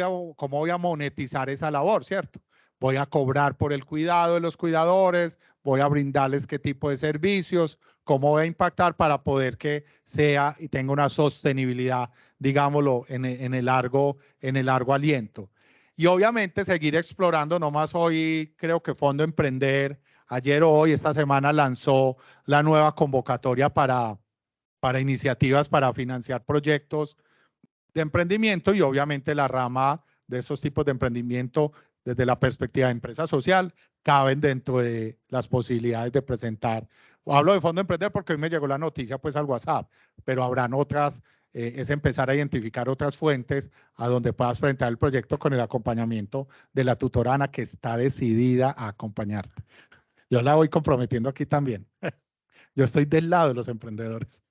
voy a monetizar esa labor, cierto? Voy a cobrar por el cuidado de los cuidadores, voy a brindarles qué tipo de servicios, cómo voy a impactar para poder que sea y tenga una sostenibilidad, digámoslo, en el largo aliento. Y obviamente seguir explorando, nomás hoy creo que Fondo Emprender, ayer o hoy, esta semana lanzó la nueva convocatoria para iniciativas para financiar proyectos de emprendimiento y obviamente la rama de estos tipos de emprendimiento desde la perspectiva de empresa social caben dentro de las posibilidades de presentar. Hablo de Fondo Emprender porque hoy me llegó la noticia pues al WhatsApp, pero habrán otras, es empezar a identificar otras fuentes a donde puedas presentar el proyecto con el acompañamiento de la tutora Ana, que está decidida a acompañarte. Yo la voy comprometiendo aquí también. Yo estoy del lado de los emprendedores.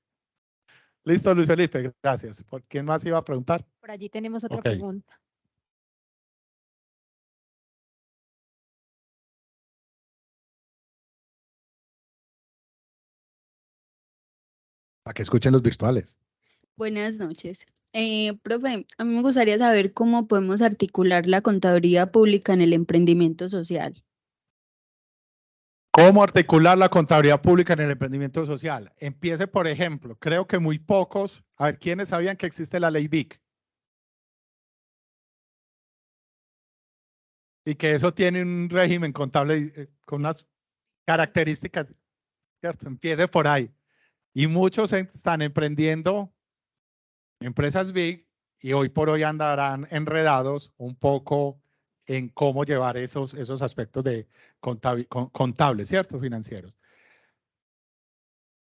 Listo, Luis Felipe, gracias. ¿Por quién más iba a preguntar? Por allí tenemos otra pregunta. Para que escuchen los virtuales. Buenas noches. Profe, a mí me gustaría saber cómo podemos articular la contaduría pública en el emprendimiento social. ¿Cómo articular la contabilidad pública en el emprendimiento social? Empiece, por ejemplo, creo que muy pocos, a ver, ¿quiénes sabían que existe la ley BIC? Y que eso tiene un régimen contable con unas características, ¿cierto? Empiece por ahí. Y muchos están emprendiendo empresas BIC y hoy por hoy andarán enredados un poco en cómo llevar esos aspectos de contables, ¿cierto? Financieros.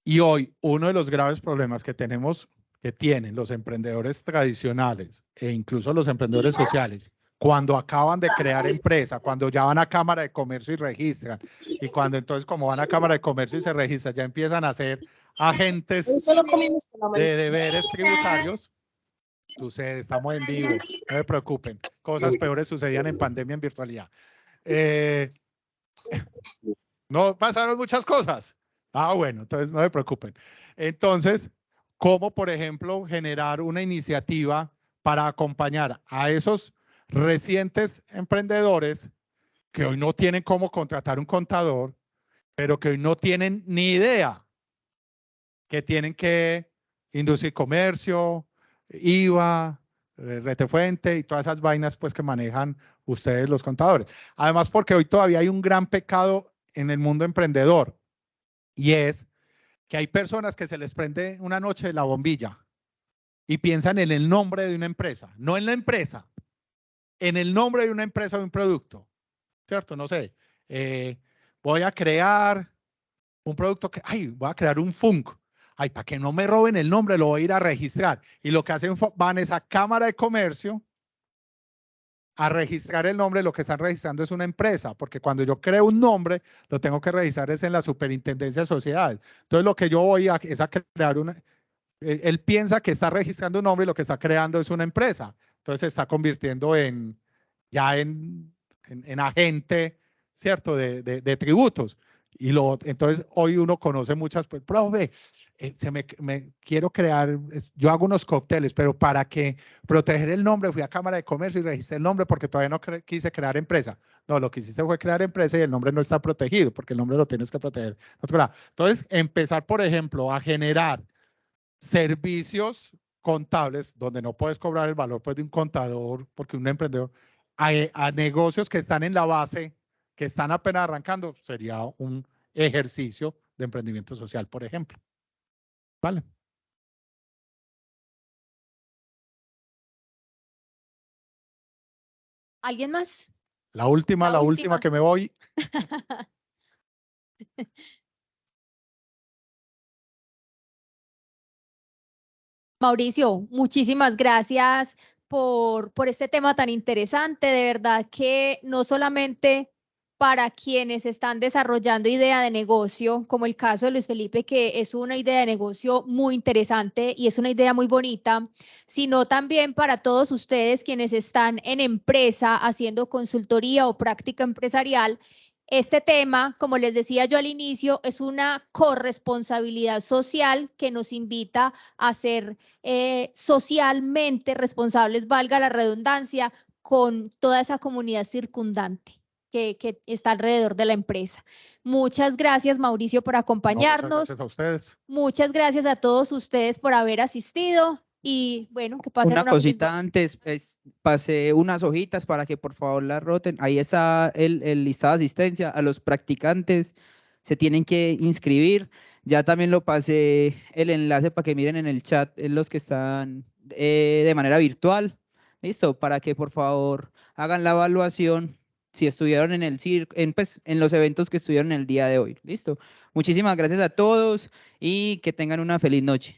Y hoy uno de los graves problemas que tienen los emprendedores tradicionales e incluso los emprendedores sociales, cuando acaban de crear empresa, cuando ya van a Cámara de Comercio y registran, y cuando entonces como van a Cámara de Comercio y se registran, ya empiezan a ser agentes de deberes tributarios. Sucede, estamos en vivo, no se preocupen. Cosas peores sucedían en pandemia, en virtualidad. No pasaron muchas cosas. Ah, bueno, entonces no se preocupen. Entonces, ¿cómo, por ejemplo, generar una iniciativa para acompañar a esos recientes emprendedores que hoy no tienen cómo contratar un contador, pero que hoy no tienen ni idea que tienen que industria y comercio, IVA, retefuente y todas esas vainas pues que manejan ustedes los contadores. Además, porque hoy todavía hay un gran pecado en el mundo emprendedor y es que hay personas que se les prende una noche la bombilla y piensan en el nombre de una empresa, no en la empresa, en el nombre de una empresa o de un producto, ¿cierto? No sé, voy a crear un producto que, voy a crear un Funk. Para que no me roben el nombre, lo voy a ir a registrar. Y lo que hacen, van a esa Cámara de Comercio a registrar el nombre. Lo que están registrando es una empresa, porque cuando yo creo un nombre, lo tengo que registrar es en la Superintendencia de Sociedades. Entonces, lo que yo voy a es a crear una... Él piensa que está registrando un nombre y lo que está creando es una empresa. Entonces, se está convirtiendo en agente, ¿cierto?, de tributos. Y entonces, hoy uno conoce muchas, pues, profe, quiero crear, yo hago unos cócteles, pero para que proteger el nombre, fui a Cámara de Comercio y registré el nombre porque todavía no quise crear empresa. No, lo que hiciste fue crear empresa y el nombre no está protegido porque el nombre lo tienes que proteger. Entonces, empezar, por ejemplo, a generar servicios contables donde no puedes cobrar el valor pues, de un contador porque un emprendedor, a negocios que están en la base, que están apenas arrancando, sería un ejercicio de emprendimiento social, por ejemplo. ¿Vale? ¿Alguien más? La última que me voy. Mauricio, muchísimas gracias por este tema tan interesante. De verdad que no solamente para quienes están desarrollando idea de negocio, como el caso de Luis Felipe, que es una idea de negocio muy interesante y es una idea muy bonita, sino también para todos ustedes quienes están en empresa haciendo consultoría o práctica empresarial. Este tema, como les decía yo al inicio, es una corresponsabilidad social que nos invita a ser socialmente responsables, valga la redundancia, con toda esa comunidad circundante que está alrededor de la empresa. Muchas gracias, Mauricio, por acompañarnos. Muchas gracias a ustedes. Muchas gracias a todos ustedes por haber asistido. Y bueno, que pasen una cosita antes, pasé unas hojitas para que por favor las roten. Ahí está el listado de asistencia. A los practicantes se tienen que inscribir. Ya también lo pasé el enlace para que miren en el chat los que están de manera virtual. Listo, para que por favor hagan la evaluación si estuvieron en el en los eventos que estuvieron el día de hoy. Listo. Muchísimas gracias a todos y que tengan una feliz noche.